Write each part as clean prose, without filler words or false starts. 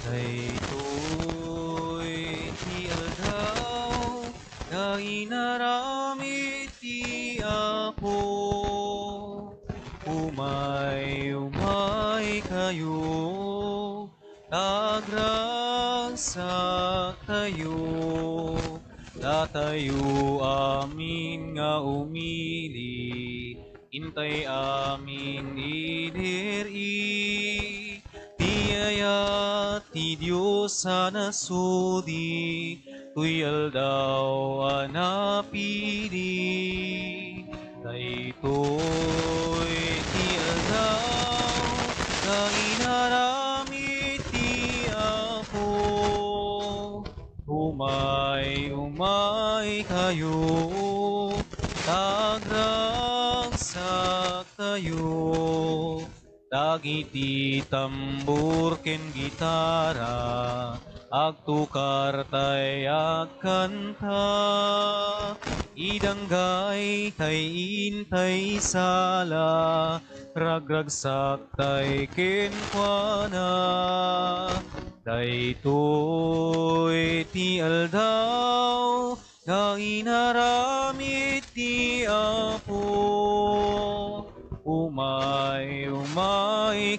Daytoy ti aldaw nga inaramid ti Apo. Umay kayo, tagragsak tayo, datayo amin nga umili, intay amin idiri. Tiyaya ti Diyos sa nasudi, tuyal daw anapili. Daytoy ti aldaw, nga inaramid ti Apo. Umay kayo, tagragsak tayo, dagiti tambur ken gitara, agtukar tay agkanta, idanggay tay intay sala, ragragsak tay kenkwana. Daytoy ti aldaw, nga inaramid ti Apo. Umay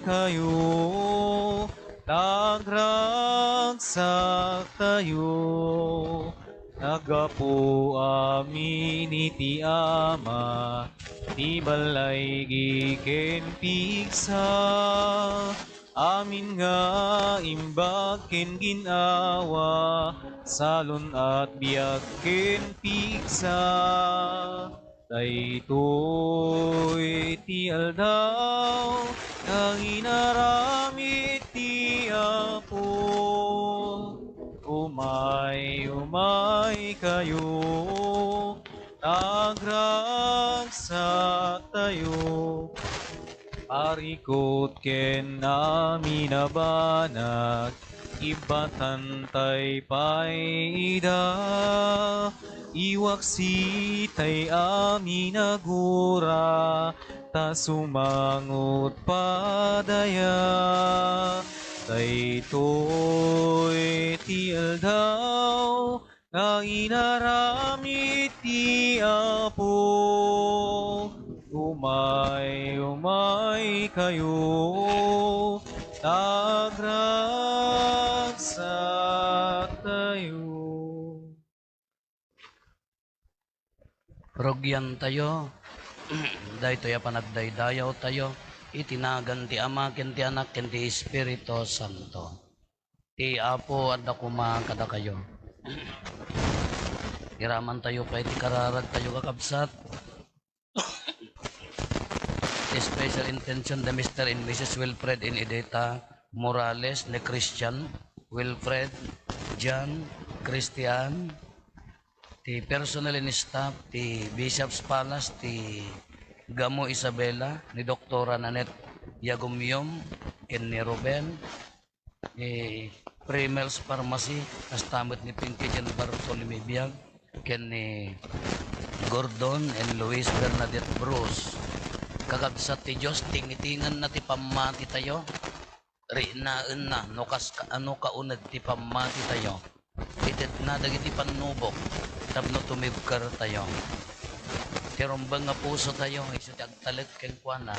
kayo, tagragsak tayo, nagapo amin iti Ama, ti balay giken piksa, amin nga imbag ken ginawa, salon at biag ken piksa. Daytoy ti aldaw, nga inaramid ti Apo. Umay kayo, tagragsak tayo, arikot ken amin abanag, ibatan tay paida, iwaksi tay amin agura, ta sumangot padaya. Daytoy ti aldaw, nga inaramid ti Apo. Umay kayo, tagragsak tayo. Rogyan tayo, daytoy panagdaydayaw tayo, itinagan ti Ama, ken ti Anak, ken ti Espiritu Santo. Ti Apo at dakuma kada kayo. Iraman tayo pa iti kararag tayo kakabsat. Special intention the Mr. and Mrs. Wilfred and Edita Morales, ni Christian, Wilfred, John, Christian, ti personal and staff, ti Bishop's Palace, ti Gamo Isabela, ni Doktora Nanette Yagumyom, ken ni Ruben, ni Primel's Pharmacy, kastamot ni Pinky Jan Bartolome Biag, ken ni Gordon and Luis Bernadette Bruce. Kakabsat ti Diyos, tingitingan na ti pamati tayo, rinaan na, nukas ka, ano kaunad ti pamati tayo, itit na dagiti panubok, tapno tumibkar tayo. Tirumbang nga puso tayo, isa ti agtalag ken kuana,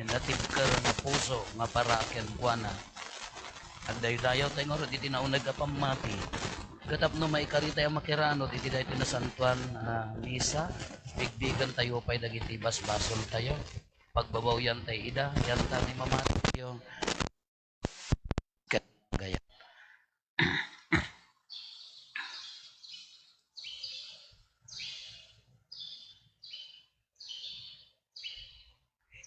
natibkar nga puso, nga para ken kuana. Agdayo-dayo tayo nga ro, iti naunag ka pamati, katapno maikari tayo makirano, iti dahi tinasantuan misa, bigbigan tayo pa'y dagiti basbasol tayo, pagbabaw yan tayo ida, yan tayo mamati tayo, gaya.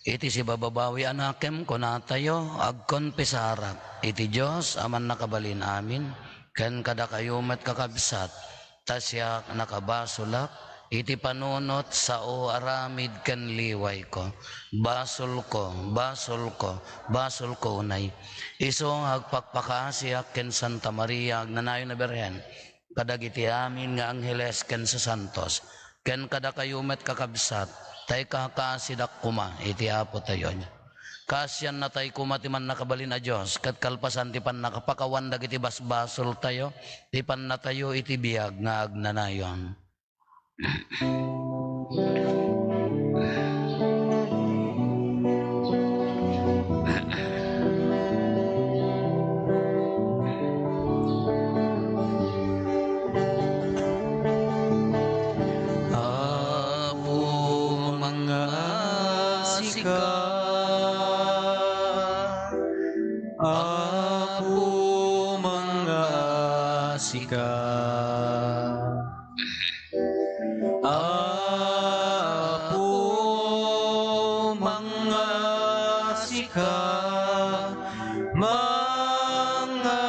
Iti si bababawi anakem kunatayo agkon pisarap, iti Diyos aman nakabalin amin, ken kada kayo met kakabsat, tasya nakabasulak, iti panunot sa o aramid ken liway ko, basol ko, basol ko, basol ko unay. Iso agpakpakasiak ken Santa Maria agnanayon na Berhen, kadagiti amin nga Angeles ken sa Santos, ken kada kayo met kakabsat, tay kakasidak kuma, iti Apo tayo niya. Kasyan na tayo kumatiman nakabalin na Diyos, kat kalpasan ti pan nakapakawan dagiti basbasol tayo, ti pan na tayo iti biyag nga agnanayon. Apo mga sika, Apo mga sika, Apo mga sika, mga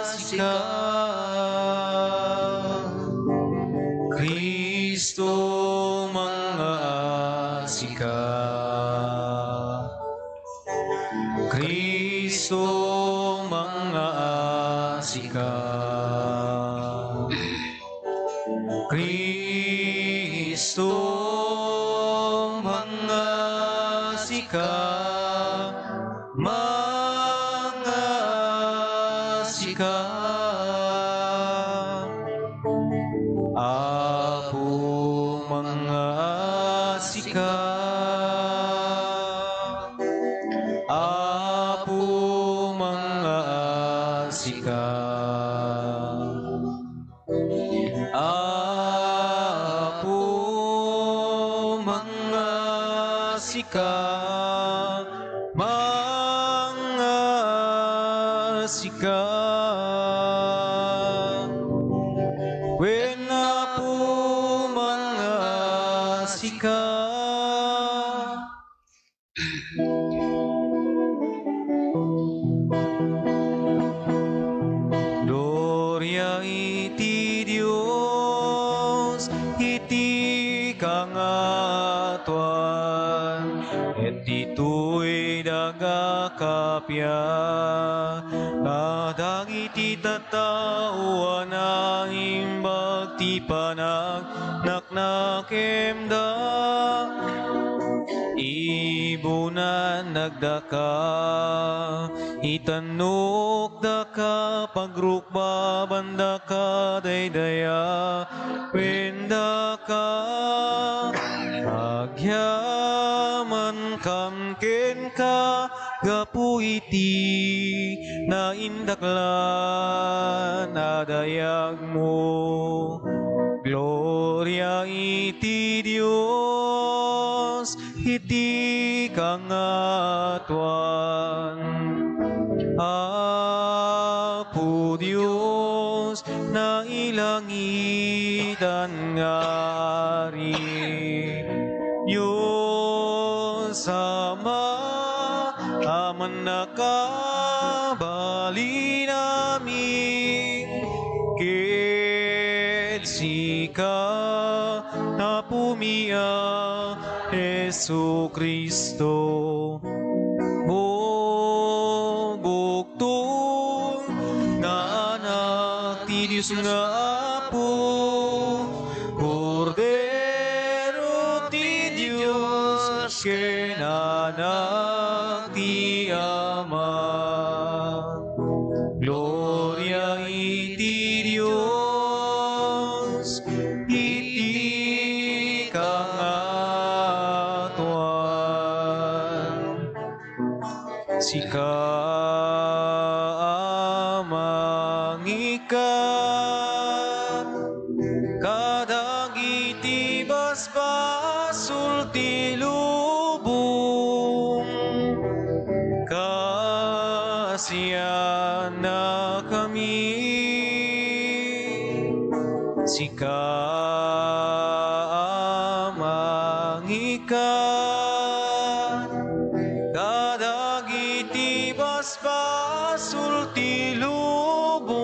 sika, Kristo mga sika, Kristo mga sika, Kristo mga sika, mga sika, Apo mga sika, Apo mga sika, Apo mga sika, mga sika, when Apo mga sika, Gloria iti Dios, iti kangatuan, et ito'y dagakapya, kadang iti tatauan ang imbag ti panag naknakemda. Ibunan nagdaka, itanok daka, pagrukba banda ka, daydaya, wenda ka, agyaman kamken ka, gapu iti, na indaklan, nadayag mo. Gloria iti Dios, iti kangatuan. Apo Dios, na ilangitan ngari. Diyos Ama, aman nakabali namin, ket sika na pumiya Jesu Kristo. O buktong na anak ti Diyos nga Apo, Kordero ti Diyos, ken anak ti Ama. Gloria iti Dios, iti kangatuan. Sika amang ikat, kadang iti basbasul ti lubong, kasiyan na kami. Sika amang ikat, kadang iti basbasul ti lubong,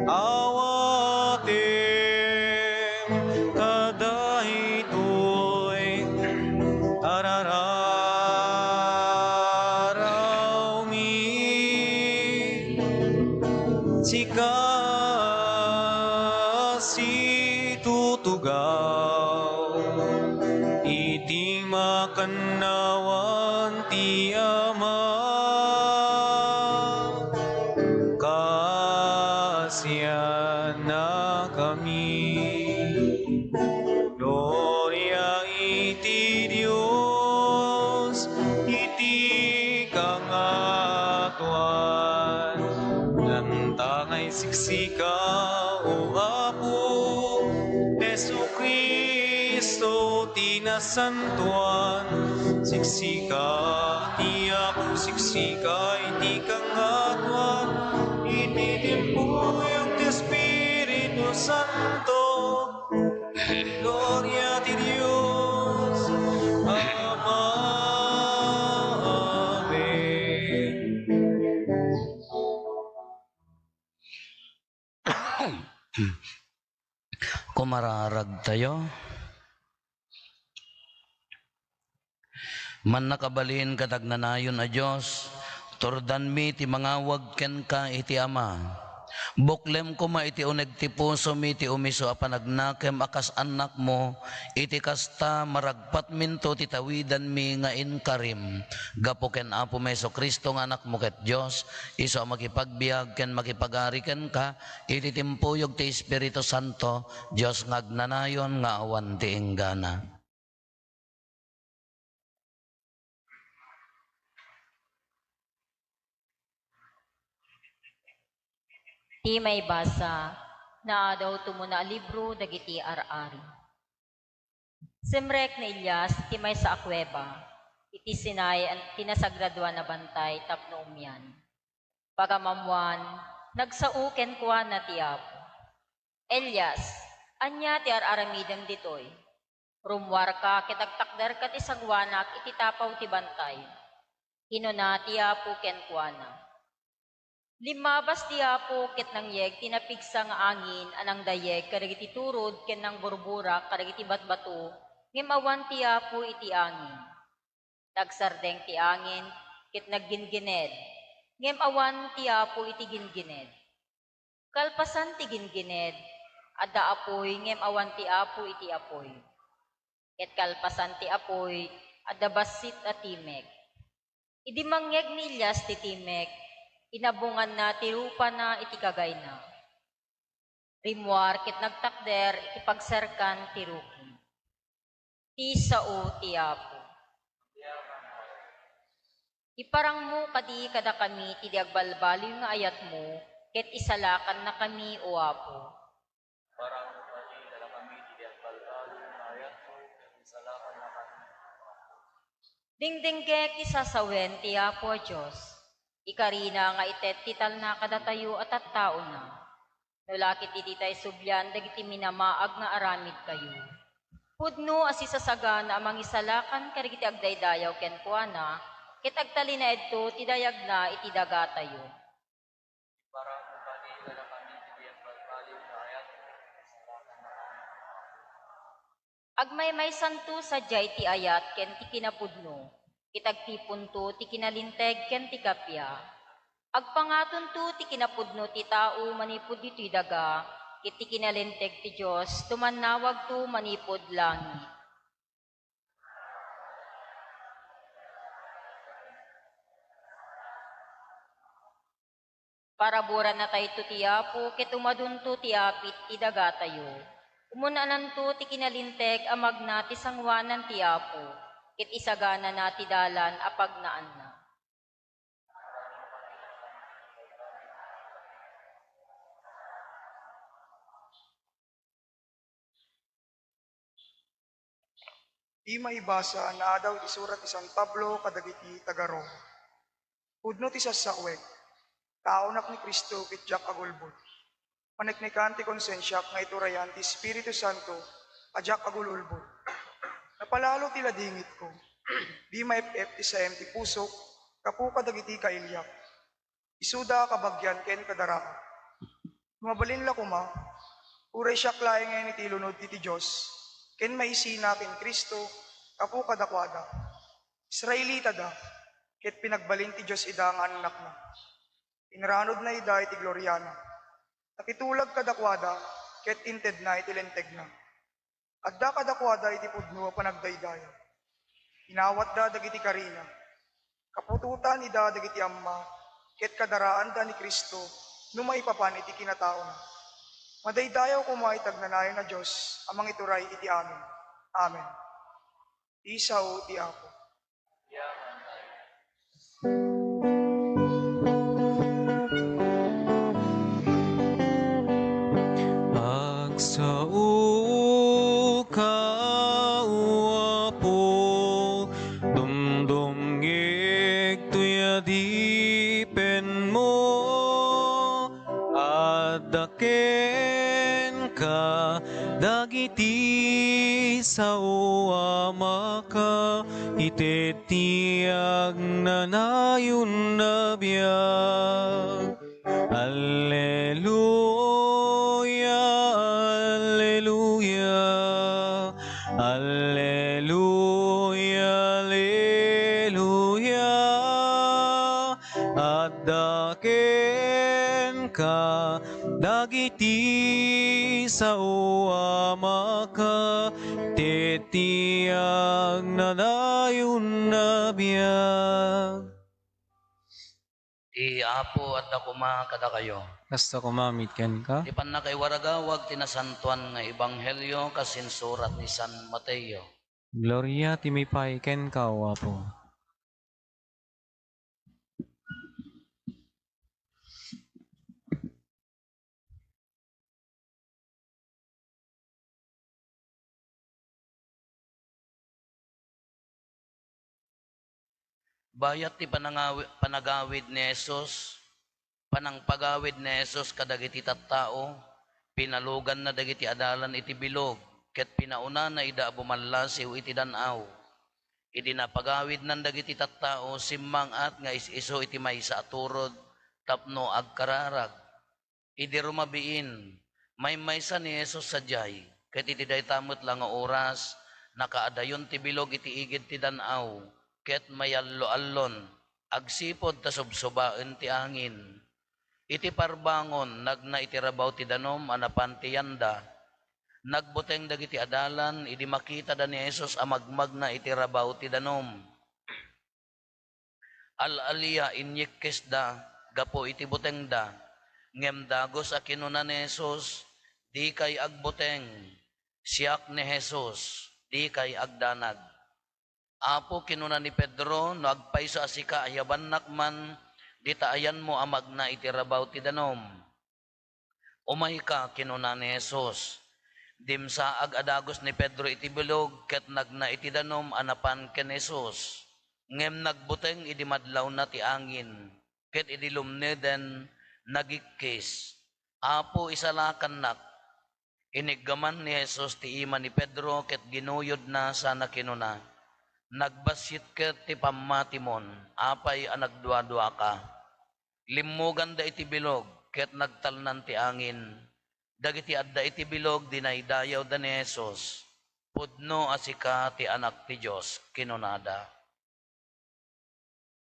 awatem kada ito'y arararaw mi. Sika si tutugaw, iti kanawan ti Ama kasiyan na kami. Gloria iti Dios, iti kangatuan. Lantangay siksika, o Apo, Jesu Cristo, tinasantuan. Siksika, ti Apo, siksika, iti kangatuan. Ititimpuyog ti Espiritu Santo. Gloria ti Dios, Ama, Amen. Kumararag tayo. Man nakabalin katagnanayon a Diyos, turdan mi ti mangawag ken ka iti Ama. Buklem ko ma iti uneg ti puso mi ti umiso a panagnakem akas anak mo, iti kasta maragpat minto ti tawidan mi nga inkarim. Gapo ken Apo Meso Kristo nga anak mo ket Dios, iso a makipagbiag ken makipagari ken ka, iti timpuyog ti Espiritu Santo, Dios ngagnanayon nga awan ti inggana. Ti may basa na daw tumuna libro dagiti ar-ari. Semrek ni Elias ti may sa akweba, iti sinay tinasagradwa na bantay tapno umyan. Pagamamuan, nagsauken kuan na ti Apo. Elias, anya ti ar-aramidem ditoy. Rumwar ka kitagtakder kat isang wanak iti tapaw ti bantay. Hinuna ti Apo ken kuana. Limabas di Apo ket nang yeg tinapigsa nga angin anang dayeg kadagiti turod ken nang burbura kadagiti batbato ngem awan ti Apo iti angin. Nagsardeng ti angin ket naggingined ngem awan ti Apo iti gingined. Kalpasan ti gingined adda apoy ngem awan ti Apo iti apoy. Ket kalpasan ti apoy adda basit a timek. Idi mangyeg ni Elias ti timek inabungan na ti rupa na iti kagay na. Rimwar ket nagtakder iti pagserkan ti ruki. Ti sao ti Apo. Iparang mo kadi kada kami ti agbalbaliw nga ayat mo, ket isalakan na kami o Apo. Parang kami dala kami ti agbalbalo na ayat mo, isalakan na kami. Dingdinggek ti sasawen ti Apo Diyos. Ikarina nga itet tital na kadatayo at tao na. Nulakit iti tay subyan dagiti minamaag nga aramid kayo. Pudno asi sasagana amang isalakan karigiti agdaydayaw ken kuana, ket agtalina edto ti dayag na iti dagatayo. Parang kami dala kami ti agbalbalo na ayat mo, isalakan na kami. Agmay santo sadyay ti ayat ken ti kinapudno. Kitagtipon to ti kinalinteg ken ti kapya. Agpangaton to ti kinapudno ti tao manipod dito'y daga, ket ti kinalinteg ti Dios tumannawag to manipod langit. Paraburan na tayo to ti Apo, ket umadunto ti apit ti daga tayo. Umunanan to ti kinalinteg amag na ti sangwanan ti Apo. Ket isagana na ti dalan apag naan na. Di maibasa na daw isurat ti San Pablo kadagiti taga-Roma. Pudno ti sasakwek, kaunak ni Kristo ket jak agulbod. Paneknekan ti konsensyak nga iturayan ti Espiritu Santo ajak agululbod. Napalalo ti ladingit ko, di maipep ti saem ti pusok, kapu kadagiti kailyak. Isuda kabagyan ken kadaraan. Mabalin la kuma, uray siya klaeng ngayon iti lunod ti Diyos, ken maisina ken Kristo, kapu kadakwada. Israelita da, ket pinagbalin ti Diyos ida nga anak na. Inranod na ida iti gloryana. Nakitulag kadakwada, ket inted na iti lenteg na. Adda kadakwada iti pudno panagdaydaya. Inawat da dagiti karina. Kapututan ida dagiti amma, ket kadaraan da ni Kristo, no maipapan iti kinataon. Madaydayaw kumaitag nanayon na Diyos, amang ituray iti amin. Amen. Isaw ti Apo. Yaman tayo. Agsao ka uapo, dumdumgig tuyadipen mo, adaken ka dagiti sa uamaka, itetiag nanayon na biyak. Alleluia, alleluia, alleluia, alleluia. Addaken ka dagiti sa uamaka, tetiag nanayon na biyak. Ti Apo at akuma kada kayo. Kasta kumamit ken ka. Di pan na kay waragawag tinasantuan nga ebanghelyo kasinsurat ni San Mateo. Gloria timipay ken ka, o Apo. Bayat ti panagawid ni Jesus, panangpagawid ni Jesus kadagiti tattao, pinalugan na dagiti adalan iti bilog, ket pinauna na ida bumalasiw iti danaw. Idi napagawid nan dagiti tattao simmang at nga iso iti maysa aturod tapno agkararag. Idi rumabiin, may maysa ni Jesus sadyay, ket iti daytamot lang nga oras, nakaadayon ti bilog iti igid ti danaw, ket mayallo-allon, agsipod ta subsubaen ti angin. Iti parbangon, nagna iti rabaw ti danom, anapan ti yanda. Nagbuteng dagiti adalan, idi makita da ni Jesus amagmag na iti rabaw ti danom. Al-aliya inyikis da, gapo iti buteng da, ngem dagos a kinuna ni Jesus, di kay agbuteng, siyak ni Jesus, di kay agdanag. Apo kinuna ni Pedro, no agpayso asika ayaban nakman, di taayan mo amag na iti rabaw ti danom. Umay ka kinuna ni Jesus. Dimsaag adagos ni Pedro iti bilog, ket nagna iti danom anapan ken Jesus. Ngem nagbuteng idi madlaw na ti angin, ket idi lumneden nagikis. Apo isalakan nak, iniggaman ni Jesus ti ima ni Pedro, ket ginuyod na sana kinuna. Nagbasit ket ti pammatimon, apay anagdua-dua ka. Limugan da iti bilog, ket nagtalnan ti angin. Dagiti adda iti bilog, dinaydayaw da ni Jesus. Pudno asika ti anak ti Diyos, kinunada.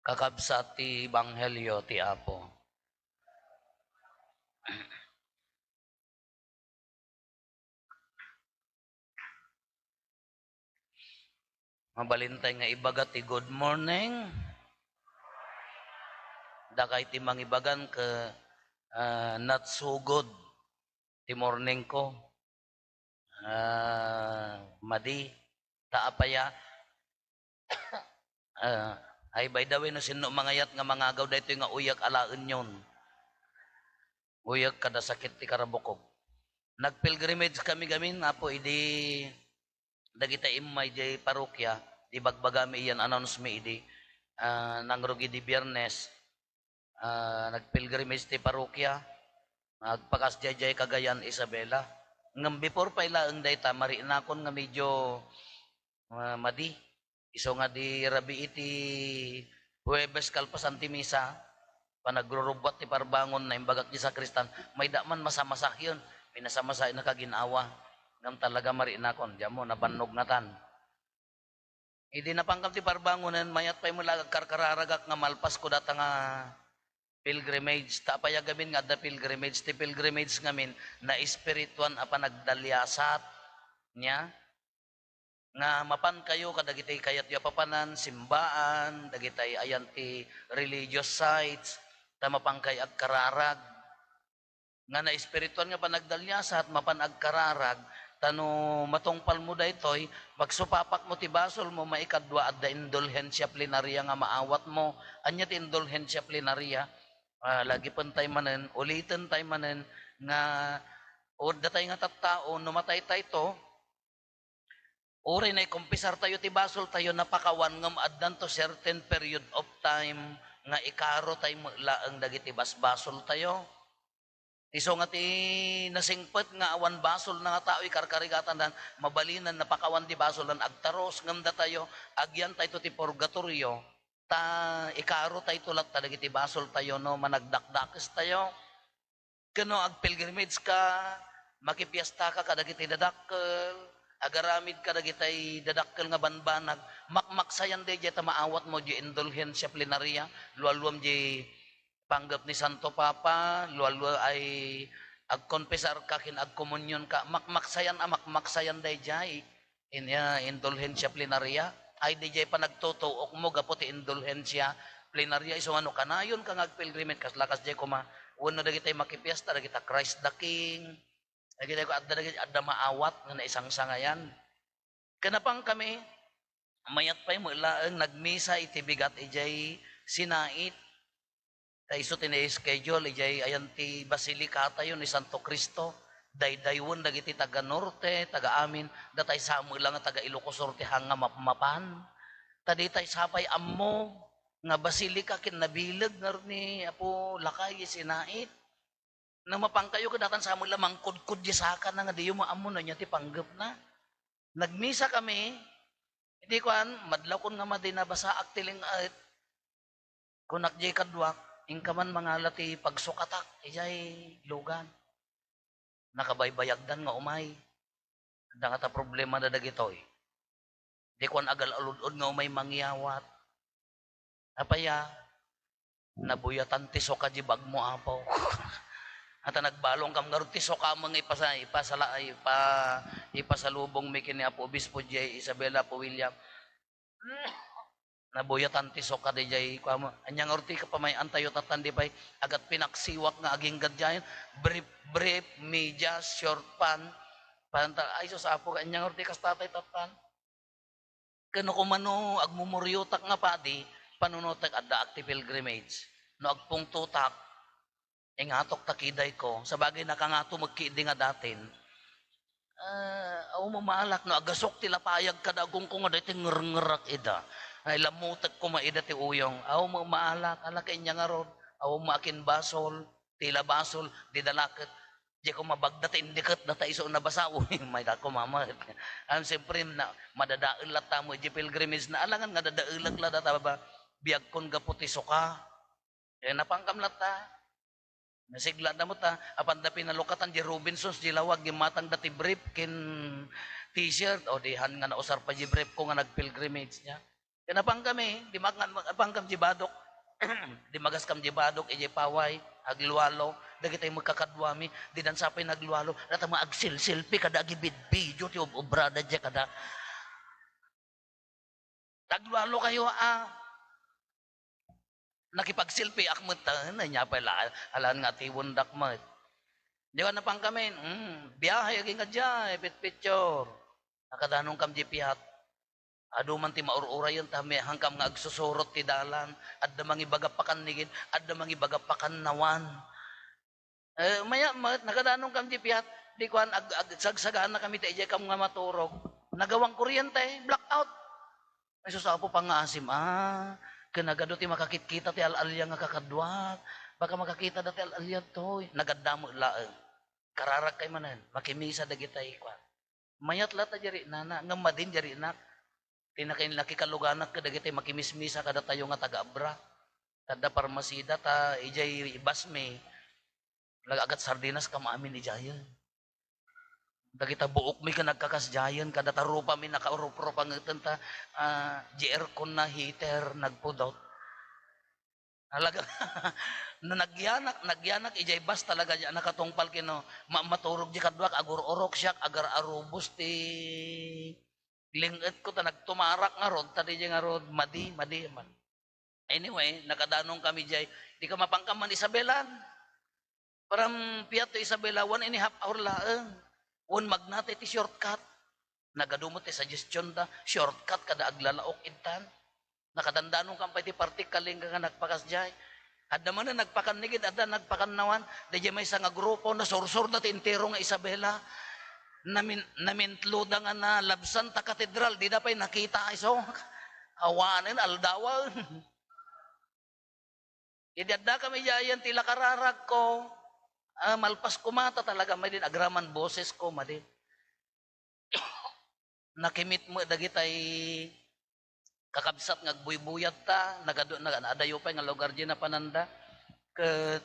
Kakabsat ti Ebanghelyo ti Apo. Mabalintay nga ibagat ti good morning. Dakay ti mangibagan ke not so good ti morning ko. Madi, taapaya. Ay by the way, no sino mangayat nga mangagaw dayto nga uyak alaen yon. Uyak kada sakit ti karabukog. Nagpilgrimage kami gamin, apo idi dagita imay di parokya, di bagbagami iyan announce mi idi, nangrugi di Biyernes, nagpilgrimage ti parokya, nagpakas jay Cagayan Isabela. Ngam before pa ila ang dayta, marinakon nga medyo madi, iso nga di rabi iti Huwebes kalpasan ti misa, panagrurubat ti parbangon na imbagak di sakristan, may daman masamasak yun, minasamasa na kaginawa. Ngam talaga marinakon, diyan mo, nabannog natan. Hindi napangkam ti parbangonan, mayat pa'y mula karkararagak nga malpas ko data nga pilgrimage. Tapaya gamin nga da pilgrimage. Ti pilgrimage ngamin na espirituan apa nagdalyasat niya. nga mapan kayo kadagitay kayat yo papanan simbaan dagitay ayan ti religious sites ta mapan kay agkararag nga na espirituan nga panagdalyasat mapan agkararag tano matungpal mo daytoy magsupapak mo ti basol mo maikadwa adda indulhensya plenarya nga maawat mo anya ti indulhensya plenarya lagi pantay manen ulitin tay manen nga o datay nga tattao numatay tay to uri na kumpisar tayo ti basol tayo napakawan nga maaddan to certain period of time nga ikaro tayo laang dagiti basbasol tayo. Iso nga ti nasingpet nga awan basol na nga tao ikarkarigatan dan mabalinan napakawan ti basol dan agtaros ngamda tayo agyan tayo ti purgatorio ta ikaro tayo tulat ta dagiti basol tayo no managdakdakes tayo. Kano ag pilgrimage ka makipiyasta ka kadagiti dadakkel agaramid ka dagitay dadakkel nga banbanag makmaksayan de ta maawat mo di indulhensya plenarya lualwam di panggap ni Santo Papa lualwa ay agkonfesar ka kin agkomunyon ka makmaksayan de jay indulhensya plenarya ay di jay pa nagtutuok mo gapo ti indulhensya plenarya iso ano kanayon ka ngagpilgrimage kaslakas jay kuma uno dagitay makipiyesta dagita Christ the King dagitay ko adda maawat nga naisang sangayan kanapang kami mayat pay mo laeng nagmisa iti bigat ijay sinait ta iso tini-schedule ijay ayan ti basilika tayo ni Santo Cristo daydaywon dagiti taga norte taga amin datay samo lang taga Ilocos Norte hanga mapan taditay sapay ammo nga basilika kin nabilag ngar ni Apo Lakay sinait na mapangkayo kadatan sa amon lamang kudkud di saka na nga di yung maamon na niya ti panggap na nagmisa kami hindi ko madlaw kon nga madinabasa aktiling at kunak jay kadwak ingkaman mga lati pagsukatak ijay lugan nakabaybayagdan nga umay ada nga ta problema na dagitoy di ko agal aludod nga umay mangyawat apaya nabuyatan ti soka di bag mo apaw at nagbalong kam garutiso ka mga ipasalubong mi kini Apo Obispo J. Isabela po William nabuyatan ti soka di jay kamo anyang orti ka pa may antayo tatandi pay agat pinaksiwak nga aging gadyayan brief media short pan panta ay so sa apo anyang orti kas tatay tatan kano kumano agmumuryotak nga padi panunotak adda active pilgrimage no agpungtutak ingatok takiday ko sa bagay nakangato magkiidi nga datin aw mamaalak no agasok tila payag kada agong ko nga dati ngerngerak ida ay lamutek ko maida ti uyong aw mamaalak ala kay nya nga rod aw maakin basol tila basol didalaket di ko mabagdat indiket data iso na basaw may ko mama ang siyempre na madadael lata mo di pilgrimage na alangan nga dadaelag la data ba biag kon gaputi soka napangkam lata nasigla na mo ta, apan da pinalukatan di Robinsons, di lawag, di matang dati brief, kin t-shirt, o di han nga nausar pa di brief ko nga nag-pilgrimage niya. Kanapang kami, di apang kam di badok, di magas kam di badok, ijay paway, agluwalo, dagi tayo magkakadwami, di dan sapay nagluwalo, nata mag-silpi, kada agibid video, ti obrada dya, kada nagluwalo kayo, nakipagsilpi akmet na niya pala alan nga ti wundak mat di ba napang kami biyahe aging adya picture nakadanong kam di pihat adu man ti maurura yun tami hangkam nga agsusurot ti dalan adda mangi bagapakan nigin adda mangi bagapakan nawan maya nakadanong kam di pihat di kuan sagsagaan na kami ti ijay kam nga maturog nagawang kuryente blackout ay susapo pang asim kanagado ti makakita ti alalya nga kakadwak baka makakita dati alalya to nagadamo laeng kararag kay manen makimisa dagitay kwan mayat lata jari nana ngam din jari nak tinakain laki kaluganak ka dagitay makimismisa kada tayo nga taga-abra kada parmasida ta ijay basme lagagat sardinas ka maamin ijayan dagita buok mi ka nagkakasjayan kada tarupa mi nakaurup-rupa ngeten ta GR kon na heater nagpudot alaga na nagyanak ijay bas talaga ja nakatungpal kino maturog di kadwak agur orok siyak agar arubos ti Lingit ko ta nagtumarak nga rod, tadi nga rod, madi man. Anyway, nakadanong kami jay, di ka mapangkaman Isabelan. Param piyato Isabela, 1.5 hour laang. One magnate ti shortcut. Nagadumot ti suggestion da, shortcut kada aglalaok intan. Nakadandanong kampay ti partikaling nga nagpakas jay. Adda man na nagpakanigid, adda nagpakannawan, da jay may nga grupo na sursur na ti intero nga Isabela. Namintlo da nga na labsan ta katedral, di da pa'y nakita iso. Awanin, aldawan. Idadda kami jayan, tila kararag ko. Malpas kumata talaga, may din agraman boses ko, madin. Nakimit mo, dagitay kakabsat nga buybuyat ta, nagadayo pa nga lugar dyan na pananda.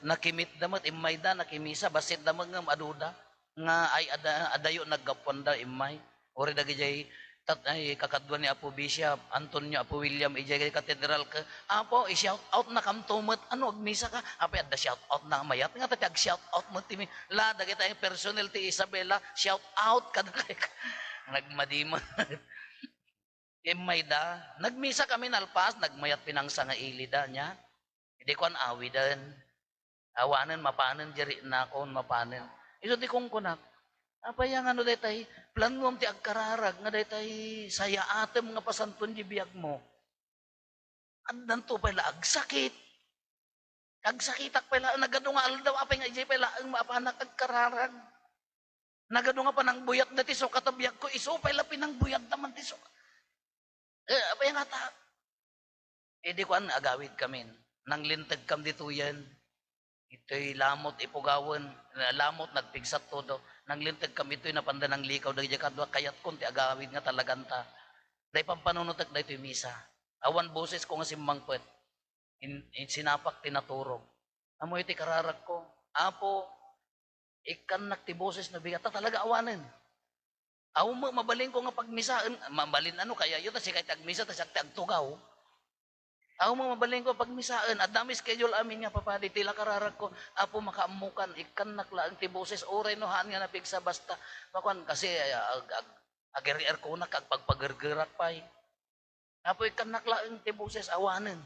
Nakimit damot, imay da, nakimisa, basit damot nga maduda. Nga ay adayo naggapwanda imay. Ori dagi jay ay kakadwa ni Apo Bishop Antonio Apo William ijay katedral ka. Apo i-shout out na kamtumot. Ano agmisa ka? Apo adda shout out na mayat nga tag shout out mo timi. La dagi tay personnel ti Isabela shout out kada kay nagmadima. Imay da. Nagmisa kami nalpas nagmayat pinangsa nga ilida niya. Hindi ko an awidan. Awanan mapanen jeri na kon mapanen. Iso ti kong kunak. Apaya nga no daytay, planuam ti agkararag nga daytay saya atem nga pasanton di biyag mo. Andan to pala agsakit. Agsakitak pala nagado nga aldaw apay nga ijay pala ang maapanak agkararag. Nagado nga panang buyat na tiso katabiyag ko iso pala pinang buyat naman tiso. Apaya nga ta. Di ko an agawid kami. Nang lintag kam dito yan. Ito'y lamot ipugawan, lamot nagpigsat todo. Nang lintag kami ito'y napanda ng likaw, dagay kadwa kayat konti agawid nga talaganta. Dahil pampanunutag na ito'y misa. Awan boses ko nga simbangpet. Sinapak tinaturog. Amo ito'y kararag ko. Apo, ikan naktiboses na bigat. Talaga awanin. Aw mo, mabalin ko nga pagmisaan. Mabalin ano kaya yun, kasi kahit agmisa, tas agtugaw. Ako mga mabalin ko pagmisaan, at dami schedule amin nga papadi, tila kararag ko, apo makaamukan, ikan nakla, ang tiboses, oray no haan nga napigsa basta, makuan, kasi agari-ar ko na, kag pagpagirgirak pa apo ikan nakla, ang tiboses, awanin.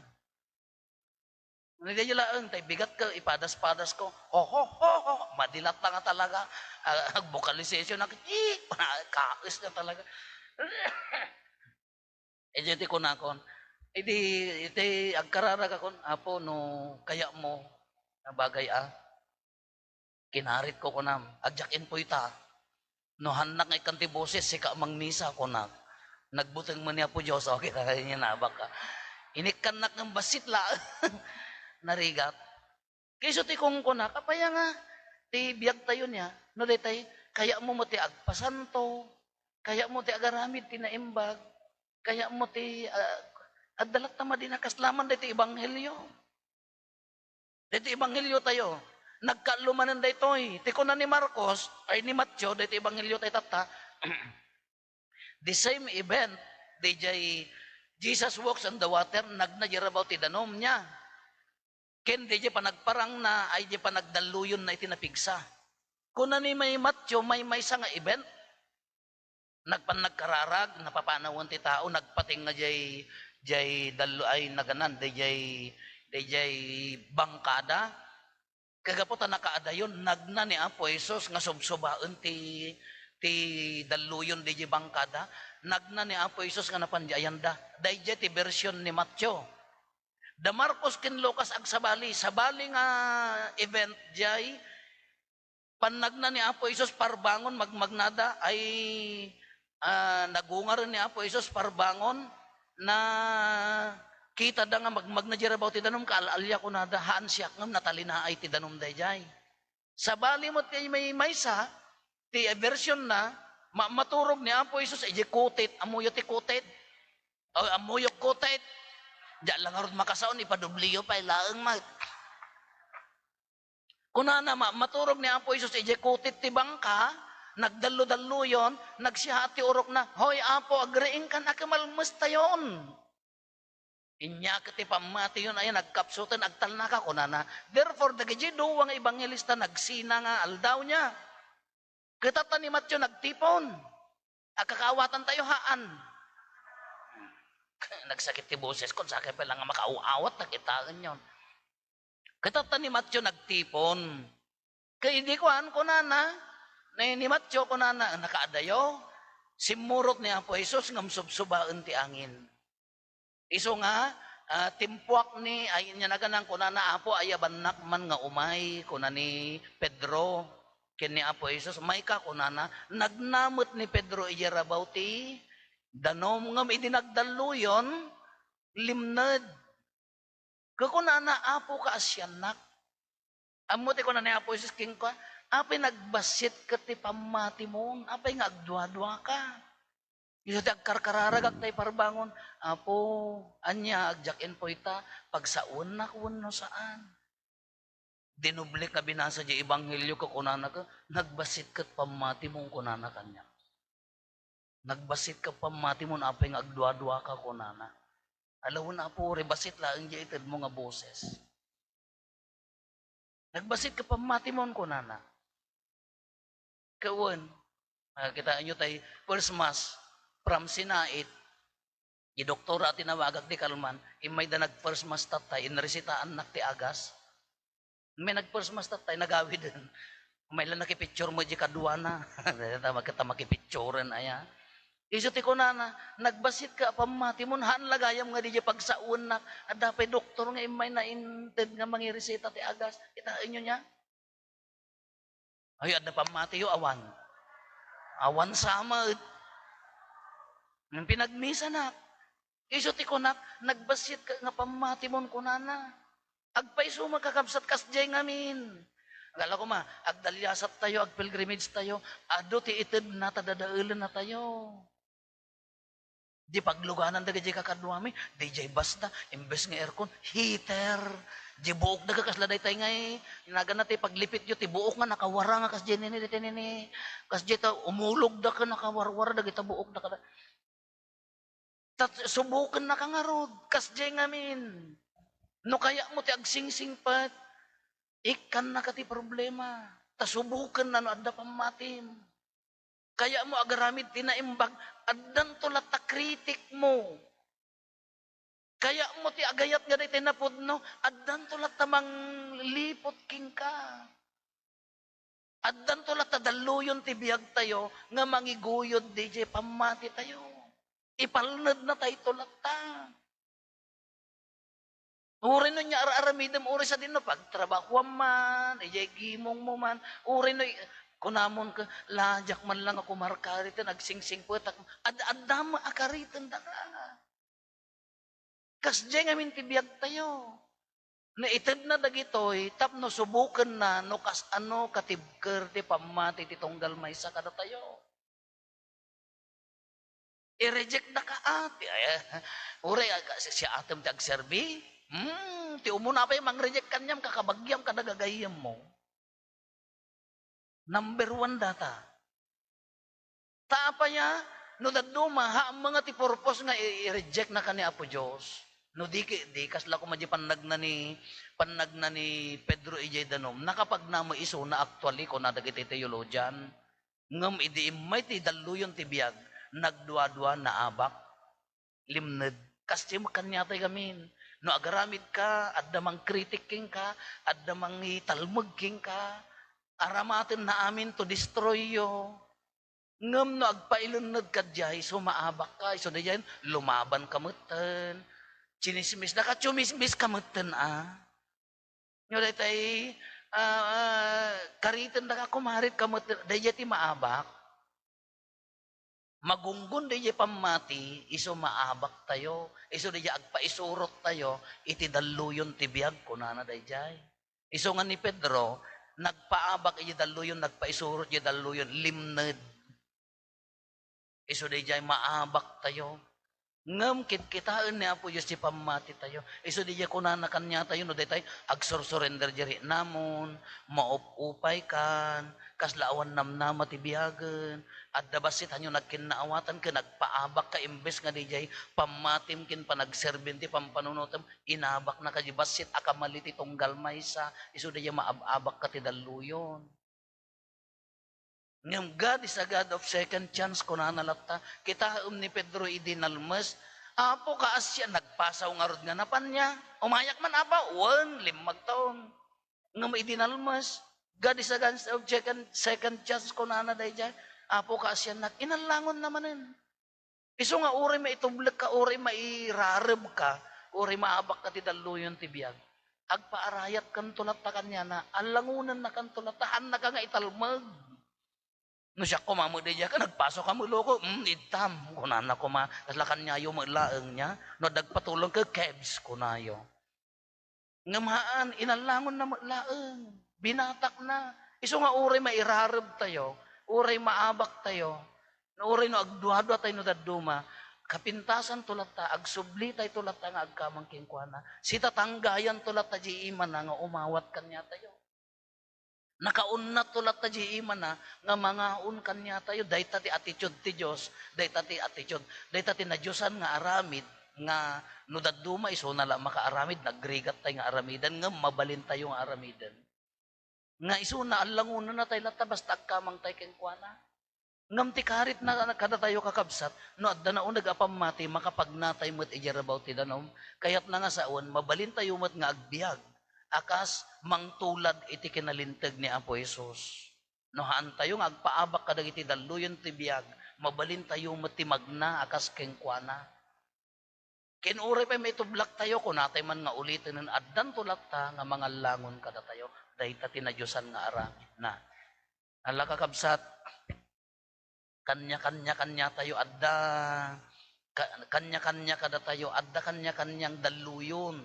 Hindi nyo lang, tay bigat ka, ipadas-padas ko, madilat na nga talaga, vocalization na, kais na talaga. Ejeti ko na kon. Iti agkararag ako, apo no kaya mo na bagay kinarit ko kunam, agjakin po ita. No hanak nga ikanti boses, sika mangmisa ko na. Nagbutang mo niya po Diyos, okay na niya na baka. Inikanak ng basit la, narigat. Kayso ti kong kunak, kapaya nga, ti biyag tayo niya, no detay, kaya mo ti agpasanto, kaya mo ti agaramid, tinaimbag, kaya mo ti at dalat na madinakaslaman dito ibanghelyo. Dito ibanghelyo tayo. Nagkalumanan dito Tiko na ni Marcos, ay ni Matthew, dito ibanghelyo tayo tata. The same event, Jesus walks on the water, nagnajirabaw ti danom niya. Ken DJ pa nagparang na, ay di pa nagdaluyon na itinapigsa. Kung na ni may Matthew, may isa nga event, nagkararag, napapanawan ti tao, nagpating nga jay dalo ay naganan dayjay bangkada kagaputan nakaadayon nagna ni Apo Jesus nga subsubaen ti daluyon dayjay bangkada nagna ni Apo Jesus nga napanjayanda dayjay ti version ni Matthew da Marcos ken Lucas ag sabali nga event jay panagna ni Apo Jesus parbangon magmagnada ay nagungar ni Apo Jesus parbangon na kita da nga magnajirabaw ti danom kaalalya ko na dahaan siya ngam natalina ay ti danom dayjay. Sa bali mo ti may maysa ti version na maturog ni Apo Jesus ay kutit amuyo ti kutit. O amuyo kutit. Diyan lang arod makasaon ipadubliyo pa ilaang mat. Kunana maturog ni Apo Jesus ay kutit ti bangka nagdalo-dalo yon, nagsihati urok na, hoy Apo, agrein ka na kamalmas tayon. Inya kati pamati yun, ay nagkapsutan, agtal na ka, kunana. Therefore, dagijido, ang ebangelista, nagsina nga aldaw niya. Kitata ni Matthew, nagtipon. Agkakawatan tayo haan. Nagsakit ti boses kon sakay pa lang nga makauawat nakitaan yon. Katatan ni Matyo nagtipon. Kay di ko nana, ni Matyo ko nana, nakaadayo, simurot ni Apo Isos ngam subsubaan ti angin. Iso nga, timpuak ni, ay niya naganang ko nana Apo, ayabanak man nga umay, kuna ni Pedro, kini Apo Isos, may ka ko nana, nagnamot ni Pedro iyarabaw ti, danom ngam idinagdaluyon, limned. Kakunana Apo ka asyanak. Amuti ko na ni Apo Isus king ko, apay nagbasit ka ti pamati mo, apay nga agdwa-dwa ka. Isa ti agkarkararagak tayo parbangon, Apo, anya, agjakin po ita, pagsaun na kuwan no saan. Dinublik na binasa di Ebanghelyo ko kunana ka, nagbasit ka pamati mo kunana kanya. Nagbasit ka pamati mo, apay nga agdwa-dwa ka kunana. Alaw na po, rebasit lang di itad mo nga boses. Nagbasit ka pa matimon ko nana. Kawan, kita nyo tayo, first mass, from Sinait, i-doktora tinawagak di Kalman, imay da nag-first mass tatay, inaresitaan nak ti agas. May nag-first mass tatay, nagawi din. May lang nakipicture mo di kaduana. Kita makipicturean aya. Iso ti ko nana, nagbasit ka pamati mo, haan lagayam nga di pagsaun na, at dapat doktor nga imay na inted nga mangiresita ti agas. Kitain nyo niya? Ay, at na pamati yo, awan. Awan sama. Nang pinagmisa na. Iso ti ko nak, nagbasit ka nga pamati mo ko nana. Agpaiso magkakabsat kasjay ngamin. Akala ko agdalyasat tayo, agpilgrimage tayo, ado ti ited na, tadadaulan na tayo. Di pagluganan daga di kakadwami, di jay basta, imbes nga aircon, heater. Di buok daga kasladay tayo ngay, inagan natin paglipit yun, ti buok nga nakawara nga kas di nini, kas di ta umulog da ka nakawarwara, daga ta buok da ka. Subukan na ka nga rod, kas di ngamin. No kaya mo ti agsingsing pat, ikan na ka ti problema. Tasubukan na no adda pamatim. Kaya mo agaramid tinaimbag, addan to lata kritik mo. Kaya mo ti agayat nga day tinapod no, addan to lata mang lipot king ka. Addan to lata daluyon ti biyag tayo, nga mangiguyod DJ pamati tayo. Ipalnad na tayo to lata. Uri no niya aramidam uri sa din no, pagtrabaho man, ijay gimong mo man, uri no, kunamon ka, lajak man lang ako markaritan, nagsingsing po, adama akaritan da ka. Kasdya nga mintibiyag tayo. Na itad na dagitoy, tapno subukan na, no kas ano, katibker, ti pamati, ti tunggal may sa kada tayo. I-reject na ka ati. Uri, siya atem ti agserbi, ti umuna pa yung mang-reject kanyam, kakabagyam, kadagagayam mo. Number 1 data. Taapa niya, no daduma, haang mga ti purpose nga i-reject na ka ni Apo Diyos. No di kasla ko madya panag na ni Pedro ijay danom, nakapag na mo iso na actually ko nadagiti theologian, ngam idi may ti daluyon ti biyag, nagdua-dua na abak, limned, kasi mo kanyatay gamin. No agaramid ka, adda mang kritiking ka, adda mang talmugking ka, aramatin na amin to destroy yo. Ngam no agpailunod ka diyay, so maabak ka, so dayan, lumaban kamutan, chinismis na ka, chumismis kamutan Nyo day tay, karitan na ka, kumarit kamutan, dayan ti maabak. Magunggun dayan pamati, iso maabak tayo, iso dayan agpaisurot tayo, iti daluyon tibiyag ko na dayan. Iso nga ni Pedro, nagpaabak iya daluyon, nagpaisurot iya daluyon, limned. Iso di jay maabak tayo. Ngam kitaan ni Apo Diyos di pamati tayo. Iso di jay kunanakan niya tayo, no di tayo, agsur-surrender jari namon, maup-upay kan, kaslaawan namnama tibiyagan, at dabasit hanyo nagkinaawatan ka, nagpaabak ka, imbes nga di jay, pamatim kin panagserbin ti pampanunutam, inabak na ka di basit, akamali ti tunggal maysa, iso di jay maabak ka ti daluyon. Ngam God is a God of second chance kunana latta. Kita ni Pedro idinalmas, Apo kaasya nagpasaw nga rod nga napan niya. Umayak man apa, 5 taon. Nga may dinalmas. God is a God of second chance ko na day dyan. Apo kaasya inalangon namanin. Iso nga uri maitublag ka, uri mairareb ka, uri maabak ka ti daluyon ti biyag. Agpaarayat kan tulat ta kanya na, alangunan na kan tulat tahan na ka nga italmag. No siya kumamo di ka, nagpasok ka mo loko, itam, kunan na kuma, lakan niya yung maglaang niya, no dagpatulong ka, kebs kunayo. Ngamaan, inalangon na maglaang, binatak na. Iso nga uri mairareb tayo, uri maabak tayo, uri no agduhadwa tayo no daduma, kapintasan tulat ta, agsubli tayo tulat ta nga agkamang kingkwana, si tatanggayan tulat ta di iman na nga umawat kanya tayo. Nakaunat tulat ta di iman na nga mga un kanya tayo, dahi ti attitude ti Diyos, dahi ti attitude, dahi ti na Diyosan nga aramid, nga no daduma iso nala makaaramid, nagrigat tayo nga aramidan, nga mabalin tayo nga aramidan. Nga iso na alangunan na tayo lata, basta agkamang tayo kingkwana. Ngam ti karit na kada tayo kakabsat, no adda na unag apamati, makapagnatay mo't ijarabaw ti danom, kayat na nga saon, mabalin tayo mo't nga agbiag, akas mangtulad iti kinalintag ni Apo Jesus. No haan tayo nga agpaabak kadag iti daluyon ti biag, mabalin tayo mo't ti magna, akas kengkwana. Kinuri pa may tublak tayo, kung natay man nga ulitin ng addan tulak ta, nga mga langon kada tayo, dahi ta tinadyosan nga aramid na. Ala kakabsat, kanya-kanya tayo adda, kanya-kanya kada tayo adda, kanya-kanyang daluyon.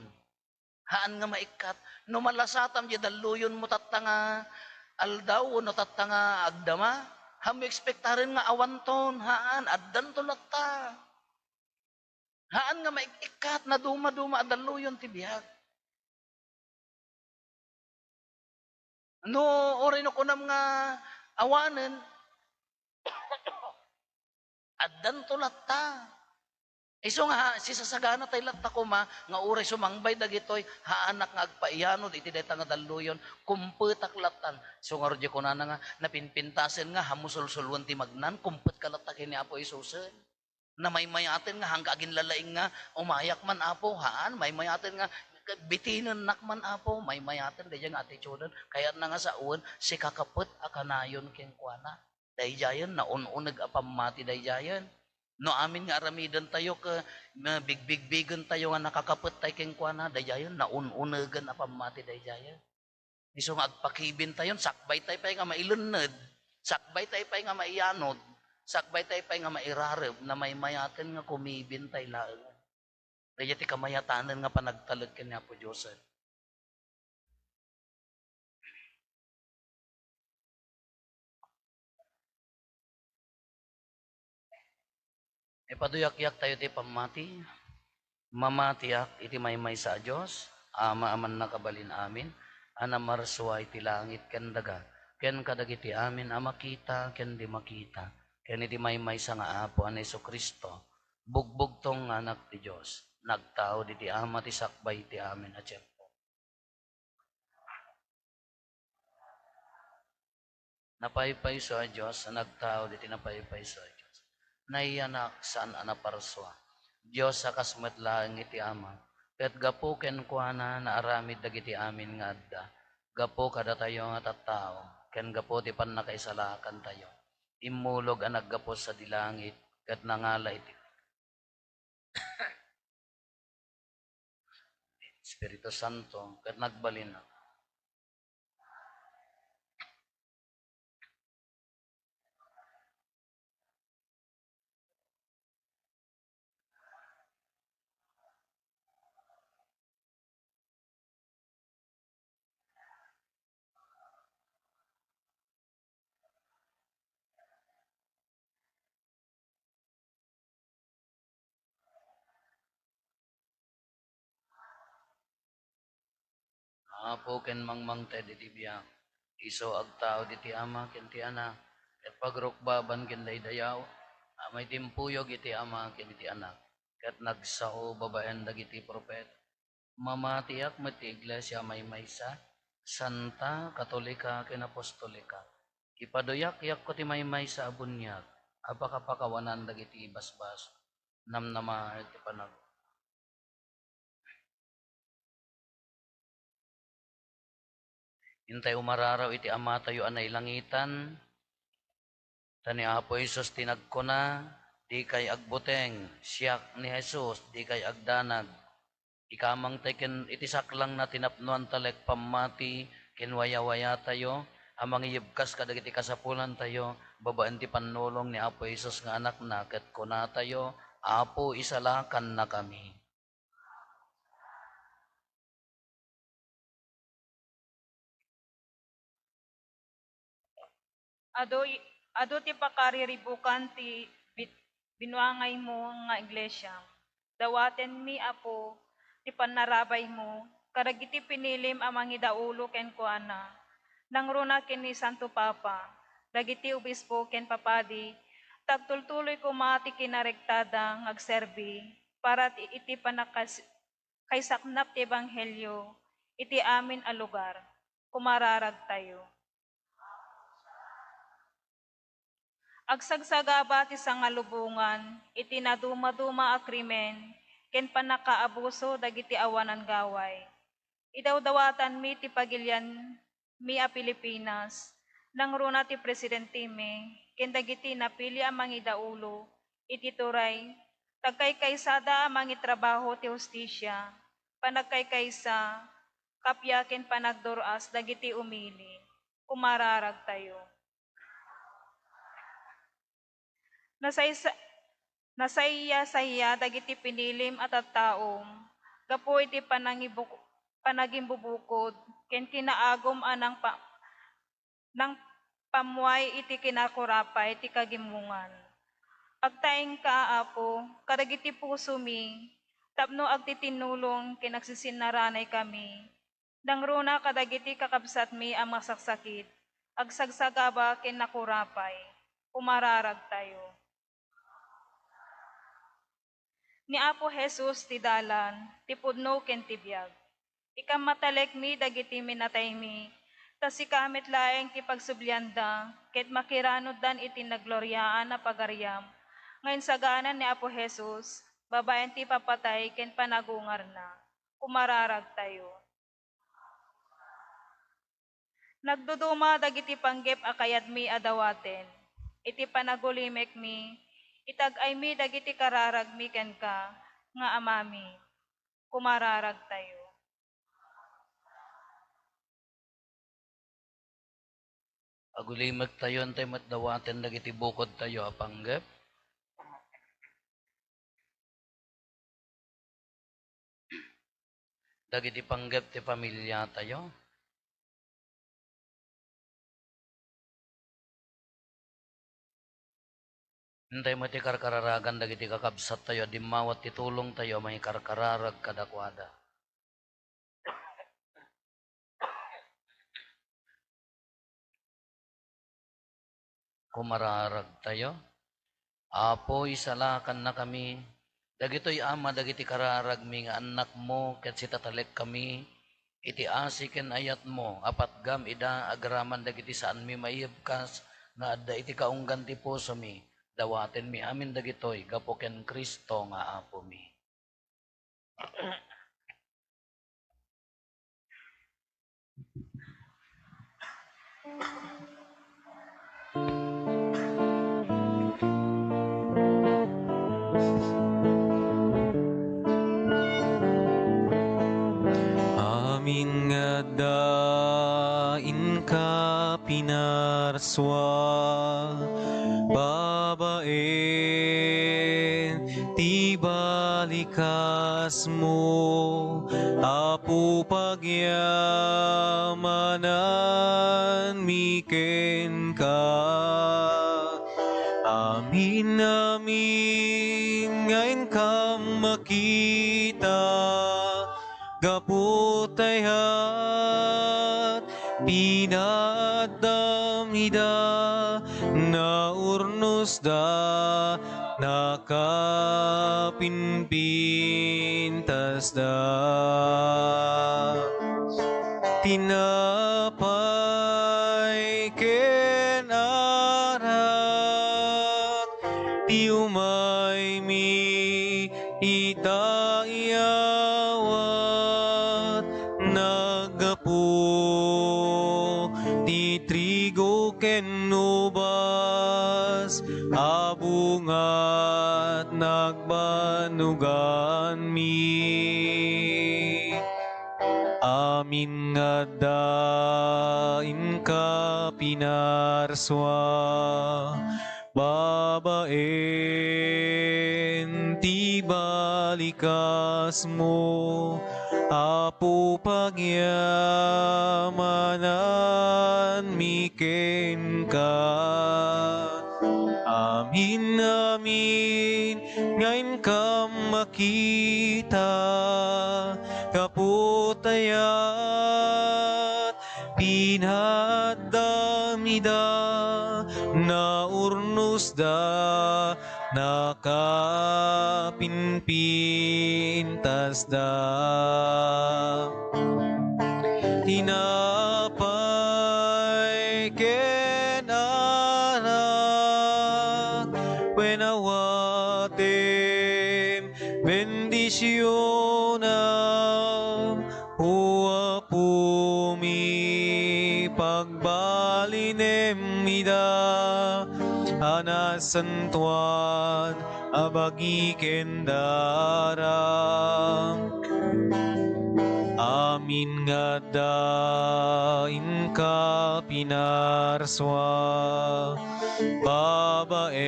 Haan nga maikat, no malasatam di daluyon mo tatanga aldaw, no tatanga agdama, hamo ekspektarin nga awanton, haan, addan tulak ta. Haan nga maikat na duma-duma daluyon ti biyag. No, ori no kunam nga awanen, addan tulat ta. Iso nga, si sasagana tayo latta kuma, nga uray sumangbay dagitoy, haanak nga agpaiyanod, iti deta nga daluyon, kumpetak latan. So nga rodyo ko na nga, napinpintasin nga, hamusul-sulwan ti magnan, kumpet ka latakin ni Apo Isusen. Na may mayatin nga, hangga agin lalaing nga, umayak man Apo, haan, may mayatin nga, bitinan nakman Apo, may mayatin, dahil nga atitudan, kaya na nga sa uwan, si kakapet akanayon kengkwana. Dahil jayan, naun-unag apamati dahil jayan. No amin nga aramidan tayo ka big-big-bigan tayo nga nakakapet tayo kengkwana, dahil jayan, naun-unagan apamati dahil jayan. Iso nga agpakibin tayo, sakbay tayo pa nga mailunod, sakbay tayo pa nga maiyanod, sakbay tayo pa nga mairareb, na may mayatin nga kumibin tayo laang. Dahil ti kamayatanan nga panagtalad kanya po Diyosan. Ipaduyak-yak tayo ti pamati, mamatiyak iti may sa Diyos, ama aman nakabalin amin, anamarsuay ti langit ken daga, ken kadagiti amin amakita ken di makita, ken iti may sa nga Apo an Jesu-Kristo, bugbog tong anak ti Diyos, nagtao di ti ama ti sakbay ti amin a tiyempo. Napaypay so a Diyos, nagtao di ti napaypay so a Diyos. Naiyanak saan anaparswa. Diyos sa kasmet lang iti ama. Ket gapo ken kuana na aramid dagiti amin nga adda. Gapo kada tayo nga tattao. Ken gapo ti pannakaisalakan tayo. Imulog ang naggapo sa dilangit. Ket nangala iti Espiritu Santo. Ket nagbalin na. Apo ken mangmang ted iti biyak. Iso agtao diti ama ken ti anak. Ket pagrukbaban ken daydayaw. Amay timpuyog iti ama ken iti anak. Ket nagsao babaen dagiti propet. Mamatiak met ti iglesia may maysa. Santa, Katolika, ken Apostolika. Ipaduyak-yak ko ti may sa abunyag. Apakapakawanan dagiti basbas. namnama iti panag. Hintay umararaw iti ama tayo anay langitan, tani Apo Isos tinagko na, di kay agbuteng, siyak ni Jesus, di kay agdanag. Ikamang tayo iti saklang na tinapnuan talek pamati, kinwaya-waya tayo, amang iyibkas kadag iti kasapulan tayo, babaan ti panulong ni Apo Isos nga anak na, ket kuna tayo, Apo isalakan na kami. Ado ti pakariribukan ti binuangay mo nga iglesia. Dawaten mi apo ti panarabay mo, karagiti pinilim amang idaulo ken kuana. Nangruna ken ni Santo Papa, dagiti obispo ken papadi, tagtultuloy ko mati kinarektada ngagserbi, para iti panakas kay saknap ti ebanghelyo, iti amin a lugar, kumararag tayo. Agsagsagaba ti sangalubungan, iti naduma-duma a krimen, ken panakaabuso dagiti awanan gaway. Idawdawatan mi ti pagilyan mi a Pilipinas, nangruna ti presidente mi, ken dagiti napili a mangidaulo, iti turay, tagkaykaysada a mangitrabaho ti hustisya, panagkaykaysa, kapya ken panagduras dagiti umili, kumararag tayo. Nasaya dagiti pinilim at taom, gapo iti panagimbubukod, ken kinaagom anang nang pamuay iti kinakurapay iti kagimungan. Agtaing ka, Apo, karagiti puso mi, tapno agtitinulong kinagsisinaranay kami, nangruna kadagiti kakabsat mi ang masaksakit, agsagsagaba kinakurapay, umararag tayo. Ni Apo Jesus ti dalan, ti pudno ken ti biag. Ikam matalek mi dagiti minatay mi, tas ikamit laeng ti pagsublianda, ket makiranod dan iti nagloryaan na pagariam. Ngayon saganan ni Apo Jesus, babaen ti papatay ken panagungar na. Kumararag tayo. Nagduduma dagiti panggep akayad mi adawaten, iti panagulimek mi, itagay mi dagiti kararag mi ken ka, nga amami, kumararag tayo. Agulimek tayo, antay matdawaten dagiti bukod tayo apanggep. Dagiti panggep ti pamilya tayo. Hintay mo ti karkararagan dagiti kakabsat tayo, di mawat titulong tayo, may karkararag kadakwada. Kumararag tayo. Apo, isalakan na kami. Dagito'y ama, dagiti kararag mi nga anak mo, ket sitatalek kami, iti asiken ayat mo, apat gam ida agraman dagiti saan mi maibkas, nga adda iti kaunggan ti puso mi, dawaten mi amin dagitoy gapo ken Kristo nga Apo mi. Amin nga dain ka pinarswa, babaen ti balikas mo, Apo pagyamanan miken ka. Amin amin ngayon ka makita, gaputayat pinadamida na urnos da nakapinpintas da tinapay ken arak ti umay mi nagapu, ti trigo ken ubas, abungat nagbanugan mi. Amin nga dain ka pinarswa, babaen ti balikas mo, apo pagyamanan miken ka. Amin, amin, ngayon ka makita, kaputayat, pinadamida, naurnos da, nakapinpintas da. Tinapay ken anak, wenawatem bendisyonam, huwa pumi pagbalinem ida, anasantuan abagi kendaram. Amin nga dain ka pinarswa, babaen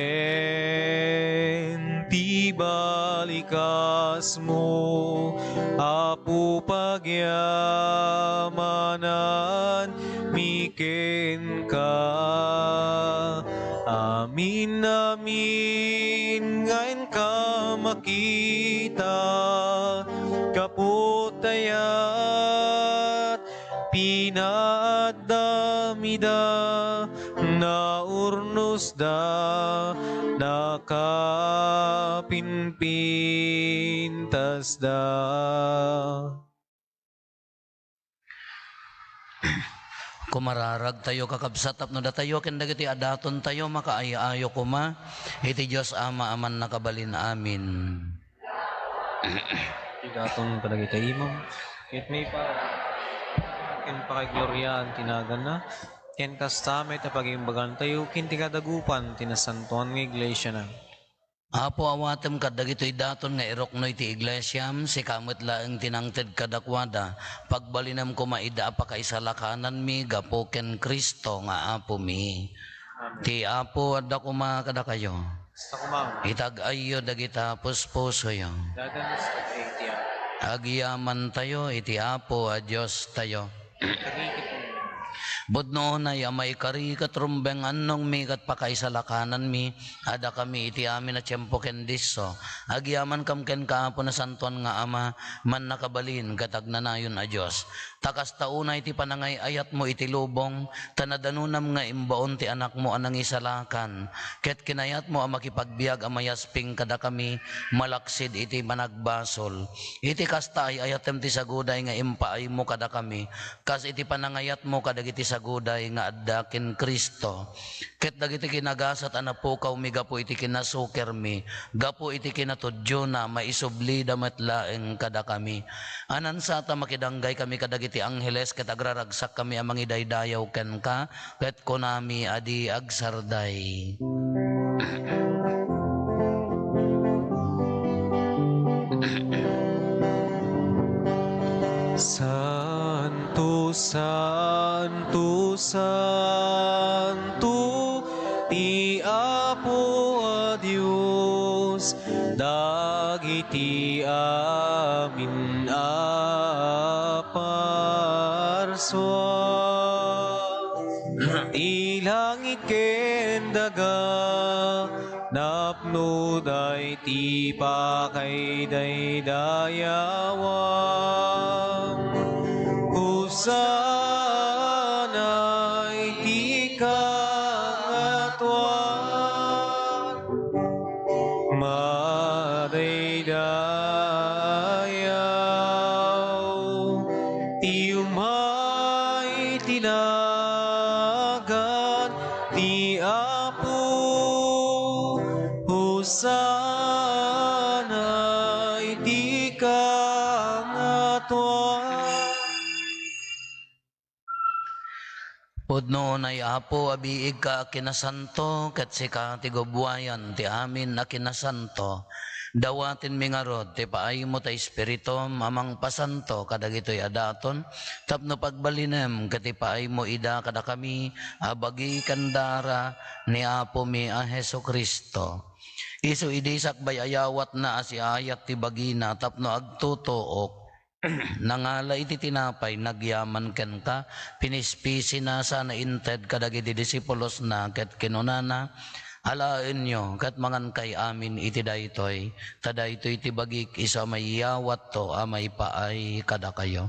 ti balikas mo, apo pagyamanan miken ka. Amin, amin, ngayon ka makita, kaputayat, pinadamida, naurnos da, nakapinpintas da. Kumararag tayo kakabsatap no datayo ken dagiti adaton tayo makaaya-ayo kuma iti Dios Ama aman nakabalin amin. Tigaton padagita imam, ket may pa ken pakigloryaan tinagan na, ken kastamet a pagimbagan tayo, ken tikadagupan tinasantuan ng iglesia na. Apo awatem kadagitoy daton nga iroknoy ti iglesyam si kamot laeng tinangted kadakwada pagbalinam ko maida pa kaisalakanan mi gapo ken Kristo nga apo mi. Ti apo adda kuma kada kayo. Sa kumang, Itag-ayo dagita puspuso yo. dadanas ka itiya, Agyaman tayo iti apo a Dios tayo. kagikit mo. Budno na yamay kari katrumbeng anong mi kat pakaisalakanan mi ada kami iti amin na tiyempo ken disso agyaman kam ken kaapo na santuan nga ama man nakabalin katagnanayon a Dios takas tauna iti panangay ayat mo iti lubong tanadanunam nga imbaon ti anak mo anang isalakan ket kinayat mo a makipagbiag a mayasping kada kami malaksid iti managbasol iti kasta ay ayatem ti saguday nga impaay mo kada kami kas iti panangayat mo kadagiti saguday nga adda ken Kristo ket dagiti kinagasat anapukaw mi gapo iti kinasuker mi gapo iti kinatudyo na maisubli damet laeng kada kami anan sata makidanggay kami kadagiti angheles ket agraragsak kami amang idaydayaw ken ka ket konami adi agsarday. Santo, Santo, Santo, ti Apo a Dios, dagiti amin aparswa. Ti langit ken daga, napnuday ti pakaydaydayawan. Husanay ti kangatuan, madaydayaw, ti umay tinagan, ti Apo, Husanay ti kangatuan. Pudno na Apo abiig ka kinasanto ket sika ti gubwayan ti amin na kinasanto. Dawatin mi nga rod ti paay mo ta espiritu mamang pasanto kadagitoy adaton tapno pagbalinem ket ti paay mo ida kada kami abagi kandara ni Apo mi a Hesu Kristo. Isu idisak bay ayawat na asiayat ti bagina tapno agtutuok nangala iti tinapay nagyaman ken ka pinispisi na sana inted kadagiti disipulos na ket kinunana alaen nyo ket mangan kay amin iti daytoy tadaytoy iti bagik isa may yawat to amay paay kada kayo.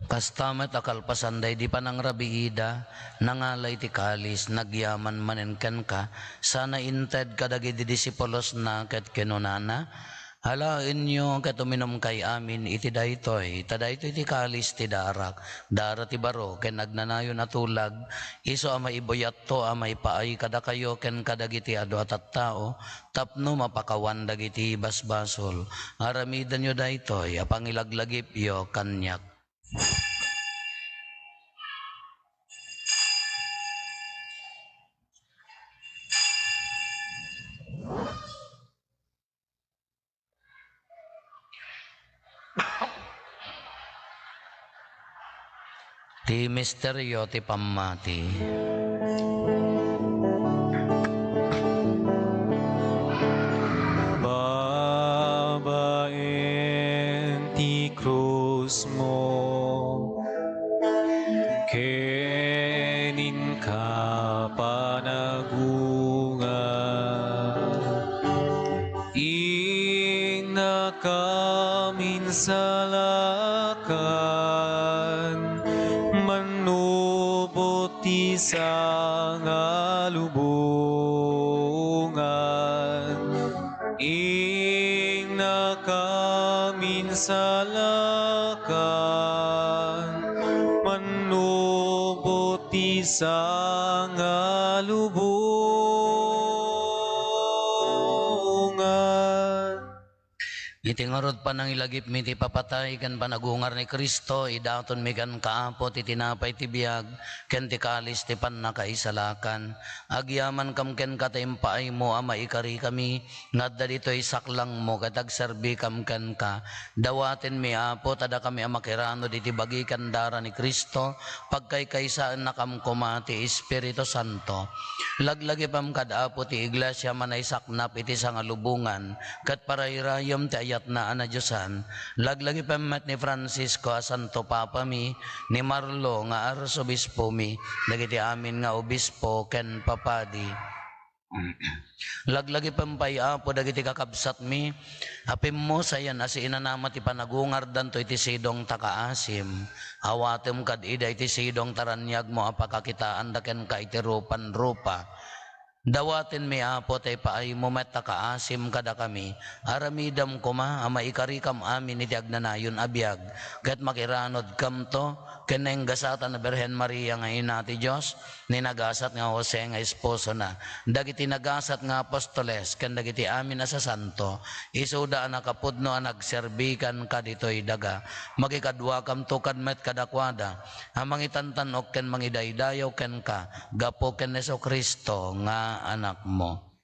Kastamet akalpasanday di panang rabiida nangalay ti kalis nagyaman manenken ka sana inted kadagiti disipulos na ket kinunana halaen nyo ket uminom kay amin iti daytoy tadaytoy ti kalis ti darak dara ti baro ken nagnanayon atulag iso amay ibuyat to amay paay kada kayo ken kadagiti adu at tao tapno mapakawan dagiti basbasol aramidan nyo daytoy apangilaglagip yo kanyak. Ti misteryo ti pamati. Babaen ti krus mo, kenin ka panagunga, inakamin salakan, manubot ti sangalubungan, inakamin salakan, manubot ti sangalubungan. Itingarod pa nang ilagip mi ti papatay ken panagungar ni Kristo idaton mi kan kaapo ti tinapay ti biag ken ti kalis ti pannakaisalakan agyaman kam ken katayimpaay mo ama ikari kami ngadda ditoy saklang mo ket agserbi kam ken ka dawaten mi Apo tada kami amakirano diti bagi kandara ni Kristo pagkaykaysaan na kam kuma ti Espiritu Santo laglagipam kad Apo ti iglesia manay saknap iti sangalubungan ket parayrayom ti ayat na ana Diyosan laglagi pamat ni Francisco a Santo Papa mi ni Marlo nga arsobispo mi dagiti amin nga obispo ken papadi laglagi pampay Apo dagiti kakabsat mi apim mo sayan asi inanama ti panagungar danto iti sidong takaasim awatem kad ida iti sidong taranyag mo apakakitaan daken ka iti rupan-rupa dawaten mi Apo tay paay mo metta kaasim kada kami aramidam kuma ama ikarikam amin iti agnanayon abiyag ket makiranod kam to ken gasatan na Birhen Maria nga ina ti Dios ni nagasat nga Jose nga esposo na dagiti nagasat nga apostoles ken dagiti amin na sa santo isuda nakapudno a nagserbikan kaditoy daga magikadwa kam to kadmet kadakwada amang itantanok ken mangidaydayaw ken ka gapo ken Hesu Kristo nga anak mo.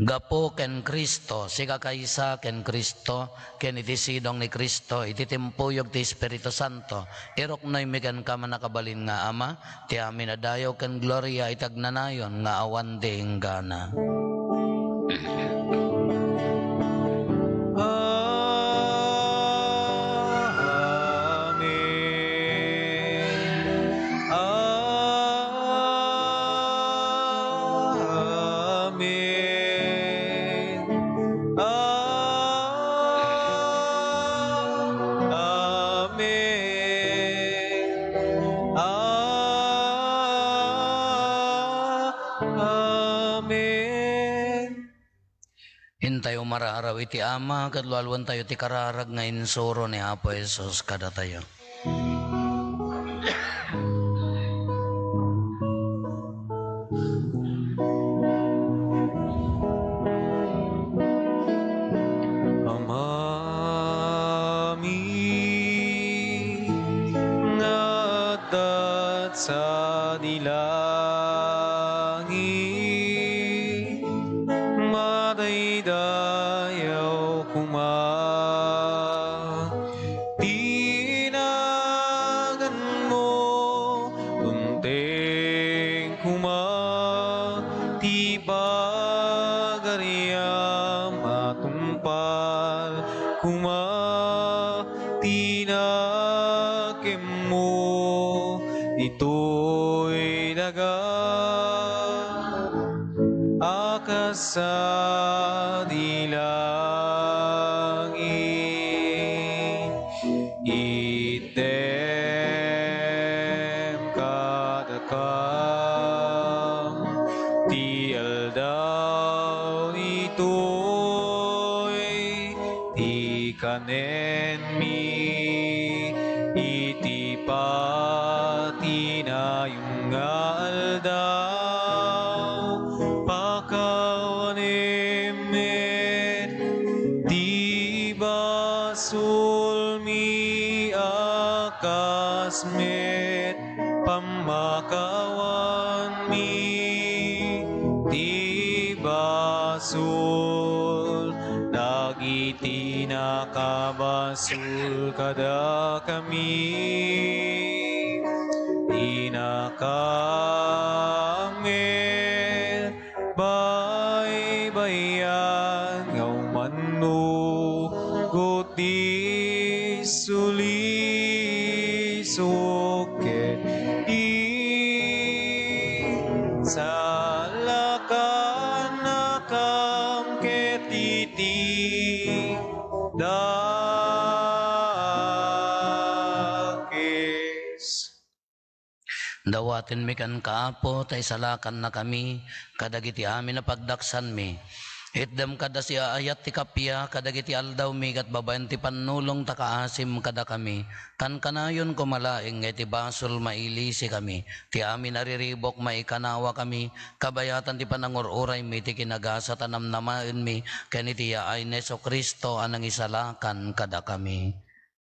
Gapo ken Kristo, sika kaysa ken Kristo, ken iti sidong ni Kristo, iti timpuyog ti Espiritu Santo, irok noy migan ka manakabalin nga Ama, ti amin adayaw ken gloria itagnanayon nga awan di inggana. Hintayo mararaw iti Ama kadlualwan tayo ti kararag nga insuro ni Apo Jesus kada tayo. ngadat sa dilangit, madaydayaw kuma. Tinagan mo, unteng kuma, ti pagariam matumpal kuma, tinakem mo, ito'y daga, akas sa dilangit. Item kadakam, ti aldaw ito'y ti kanen mi, iti pati na yung aldaw, pakawanemet, di basul mi akasmet, pamakawan mi, di basul, dagiti nakabasul kada kami, inakamet, baybayan, ngaumanno, goti sulisuket, salakan nakam ketiti, dakes. Dawatin mi kan kaapo, tay salakan na kami, kadagiti amin na pagdaksan mi. Itdam kada si ayat ti kapya, kadagiti aldaw mi, kat babayan ti panulong takaasim kada kami. Kan kanayon kumalaing, iti basol mailisi kami. Ti amin nariribok maikanawa kami, kabayatan ti panangururay mi, ti kinagasa tanamnamain mi, kaniti yaay Neso Kristo, anang isalakan kada kami.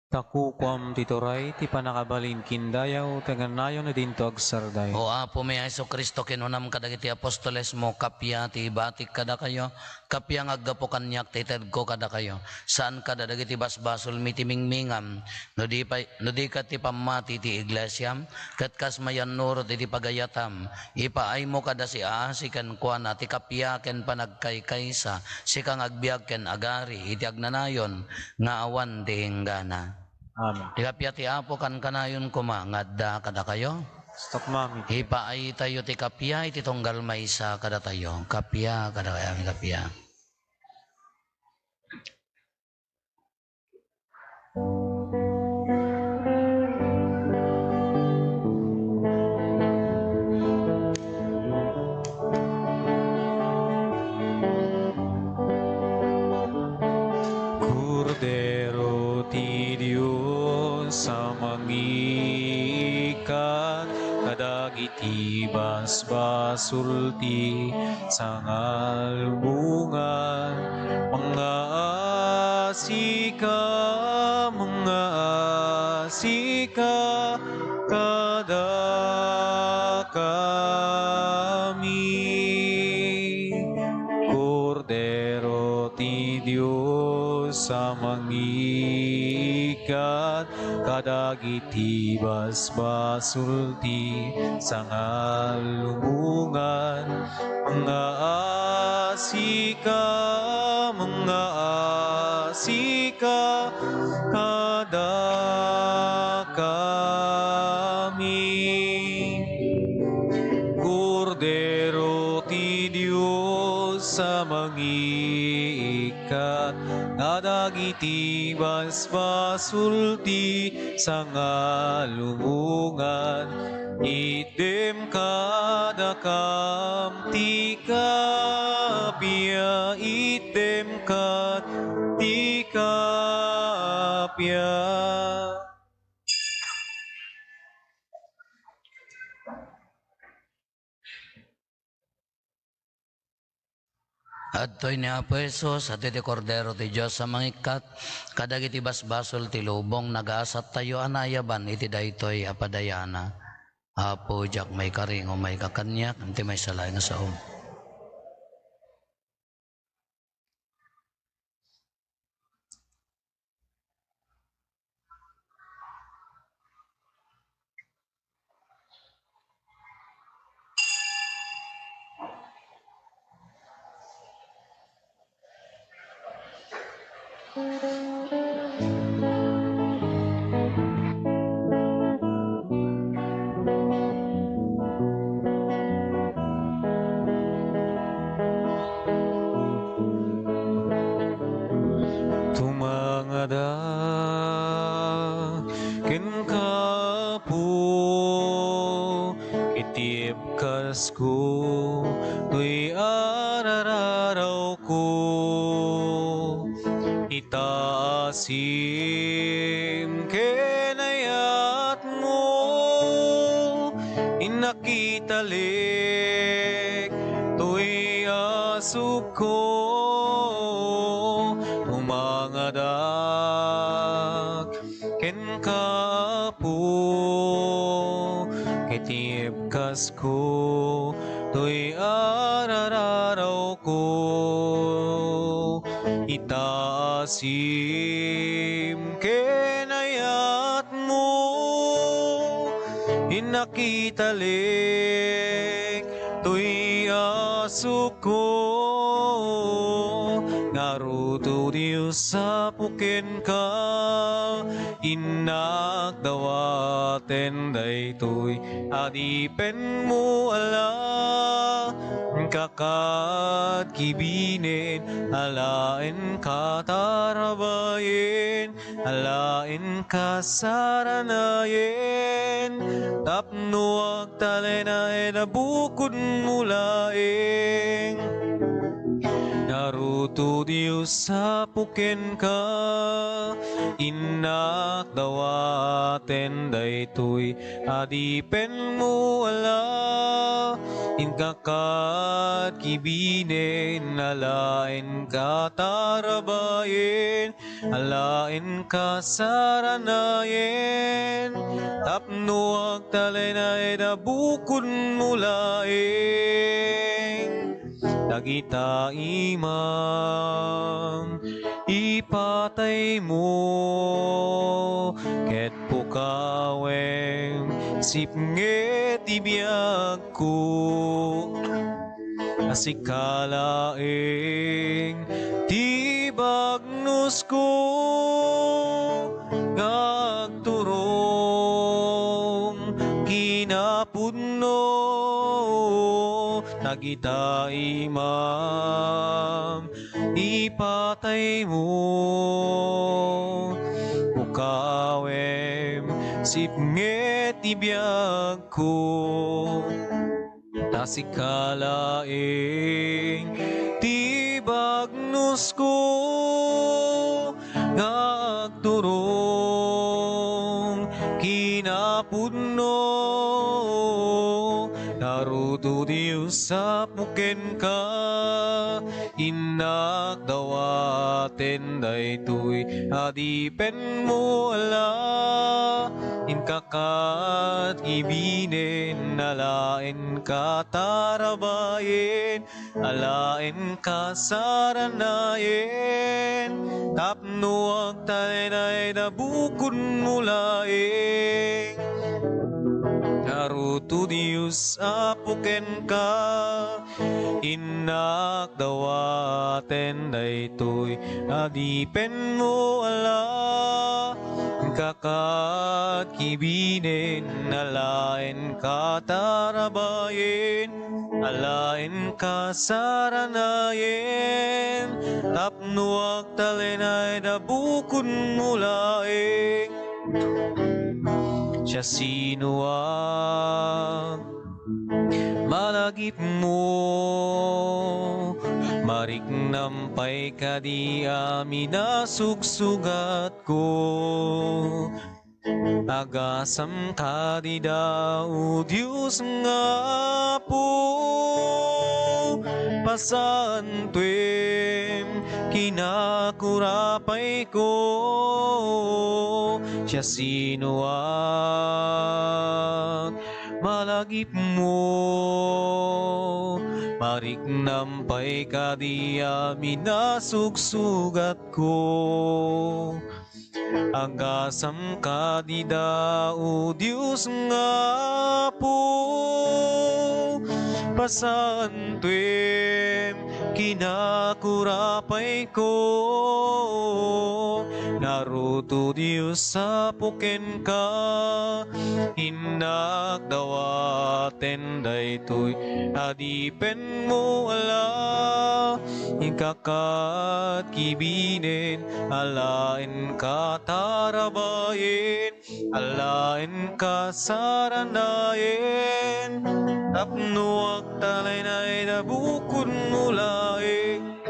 Takukwam tituray, ti panakabalin kindayaw, taganayon na din to agsarday. O Apo may Heso Kristo kinunam kadagiti apostoles mo, kapya ti batik kada kayo, kapya ngaggapo kanyak ti ko kada kayo. Saan kada dagiti basbasol mitimingmingam, no di ka ti pamati ti iglesia, kat kas mayan nurot iti pagayatam, ipaay mo kada si aasi ken kuana ti kapya ken panagkaykaysa, si kang agbiag ken agari, iti agnanayon, nga awan di hinggana. Amen. Ti kapya ti Apo kan kanayon kuma, ngadda kada kayo. Stop mami. Ipa ay tayo ti kapya, iti tunggal maysa kada tayo. Kapya, kada kaya kapya. Cordero ti Diyos sa mangikat, kadagiti basbasulti sa ngalbungan, mga asika, kada kami. Cordero ti Diyos sa mangikat, kadagiti basbasulti sa ngalbungan, mga asika, kada kami. Cordero ti Diyos sa mangikat, kadagiti basbasulti sa ngalubungan, idem kadakam ti kapya, idem kat ti kapya. Adtoy ni Apo Jesus, at iti kordero ti Diyos sa mangikat, kadag iti basbasol ti lubong, nagaasat tayo anayaban, iti daytoy apadayana. Apo, jak may karing o may kakanyak, anti may salay na saom. Tumangada ken kapo itib kasko tuy arararaw ko itaasim kenayat mo inakitalik tuy asuko umangadak ken kapo kitib kasko tuy arararaw ko itaasim kenayat mo inakitalik tuy asuko ngaruto Diyos sa puken ka inak dawaten daytoy adipen mo ala kakat kibinen alaen katarabayen alaen kasaranayen tapno agtalena edabukod mulaeng naruto Diyos sa puken ka inak dawaten daytoy adipen mo ala inkakat kibinen alaen katarabayen alaen kasaranayen tapno agtalena edabukod mulaeng dagita imam ipatay mo ket pukaweng sipnget ibiyag ko asikalaeng tibagnos ko gagturong kinapudno nagita imam ipatay mo ukawem sipnget ibiyag ko tasikalaeng tibagnos ko gagturong kinapudno naruto Diyos sa puken ka inak dawaten daytoy adipen mo ala inkakat ibinen alaen katarabayen alaen kasaranayen tapno agtalena edabukod mulaeng naruto Diyos apuken ka inak dawaten daytoy adipen mo ala kakat kibinen alaen katarabayen alaen kasaranayen tapno agtalena edabukod mulaeng siya sino ang malagip mo marik nampay ka di amin na sugsugat ko Agasam ka di daw Diyos nga po, pasantuim kinakurapay ko, siya sinuwag malagip mo, marik nampay ka di amin nasugsugat ko. Agasam ka di daw Diyos nga po, pasantuim kinakurapay ko, naruto Diyos sa puken ka, inak dawaten daytoy adipen mo ala, ikakat kibinin alain ka tarabayin, alain ka saranayin, tapno agtalay na inabukod mo laing.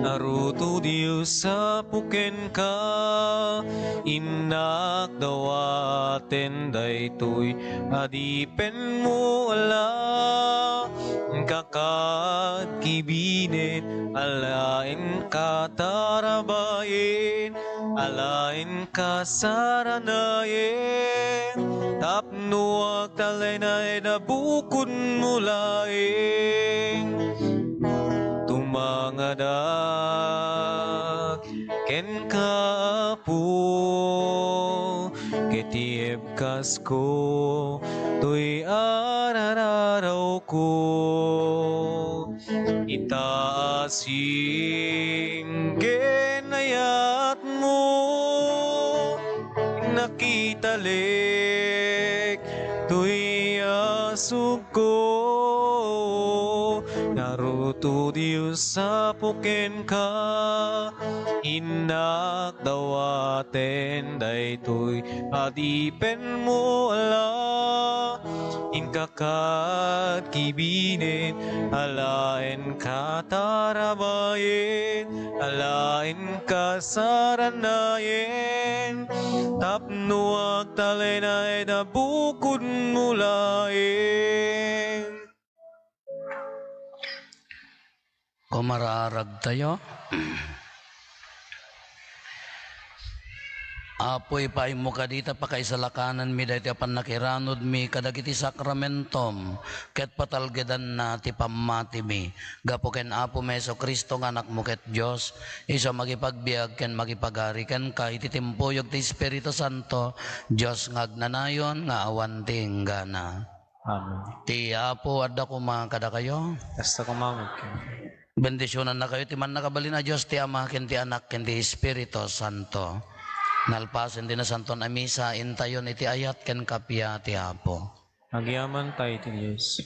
Naruto Diyos sa puken ka, inak dawaten daytoy adipen mo ala, kakad kibinin alain ka tarabayin, alain ka saranayin, tapno agtalay na inabukod mo laing. Tumangadak ken ka po, ketieb kas ko, to'y arararaw ko, itaasing genayat mo, nakitalik, to'y asug ko. Naruto Diyos sa puken ka, inak dawaten daytoy adipen mo ala, inkakat kibinin alain ka tarabayin, alain ka saranayin, tapno agtalay na inabukod mo laing. Kumararag tayo. Apoy pa mo kadita pa kaisalakanan mi dahiti apan nakiranod mi kadagiti sakramentom ket patalgedan na ti pamati mi gapo ken Apo Meso Kristo nga anak mo ket Dios iso magipagbiag ken magipagari ken ka iti timpuyog ti Espiritu Santo Dios nga agnanayon nga awan ti enggana. Amen. Ti Apo adda ko kada kayo. Basta kumamot ka. Bendisyonan na kayo ti man nakabali na Dios ti Ama ken ti Anak ken ti Espiritu Santo. Nalpasen din na santon a misa intayon iti ayat ken kapya ti Apo. Agyaman tayo ti Diyos.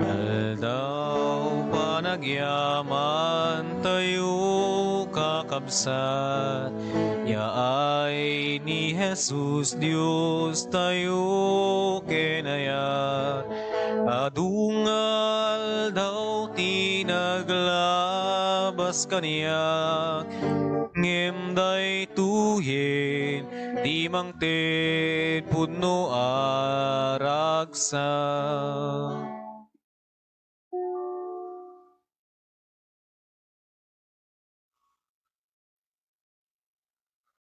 Aldaw panagyaman tayo kakabsat, yaay ni Jesus Dios tayo kenayat, adungal daw tinaglabas kaniyak, ngem day tuhin di mangted pudno aragsa.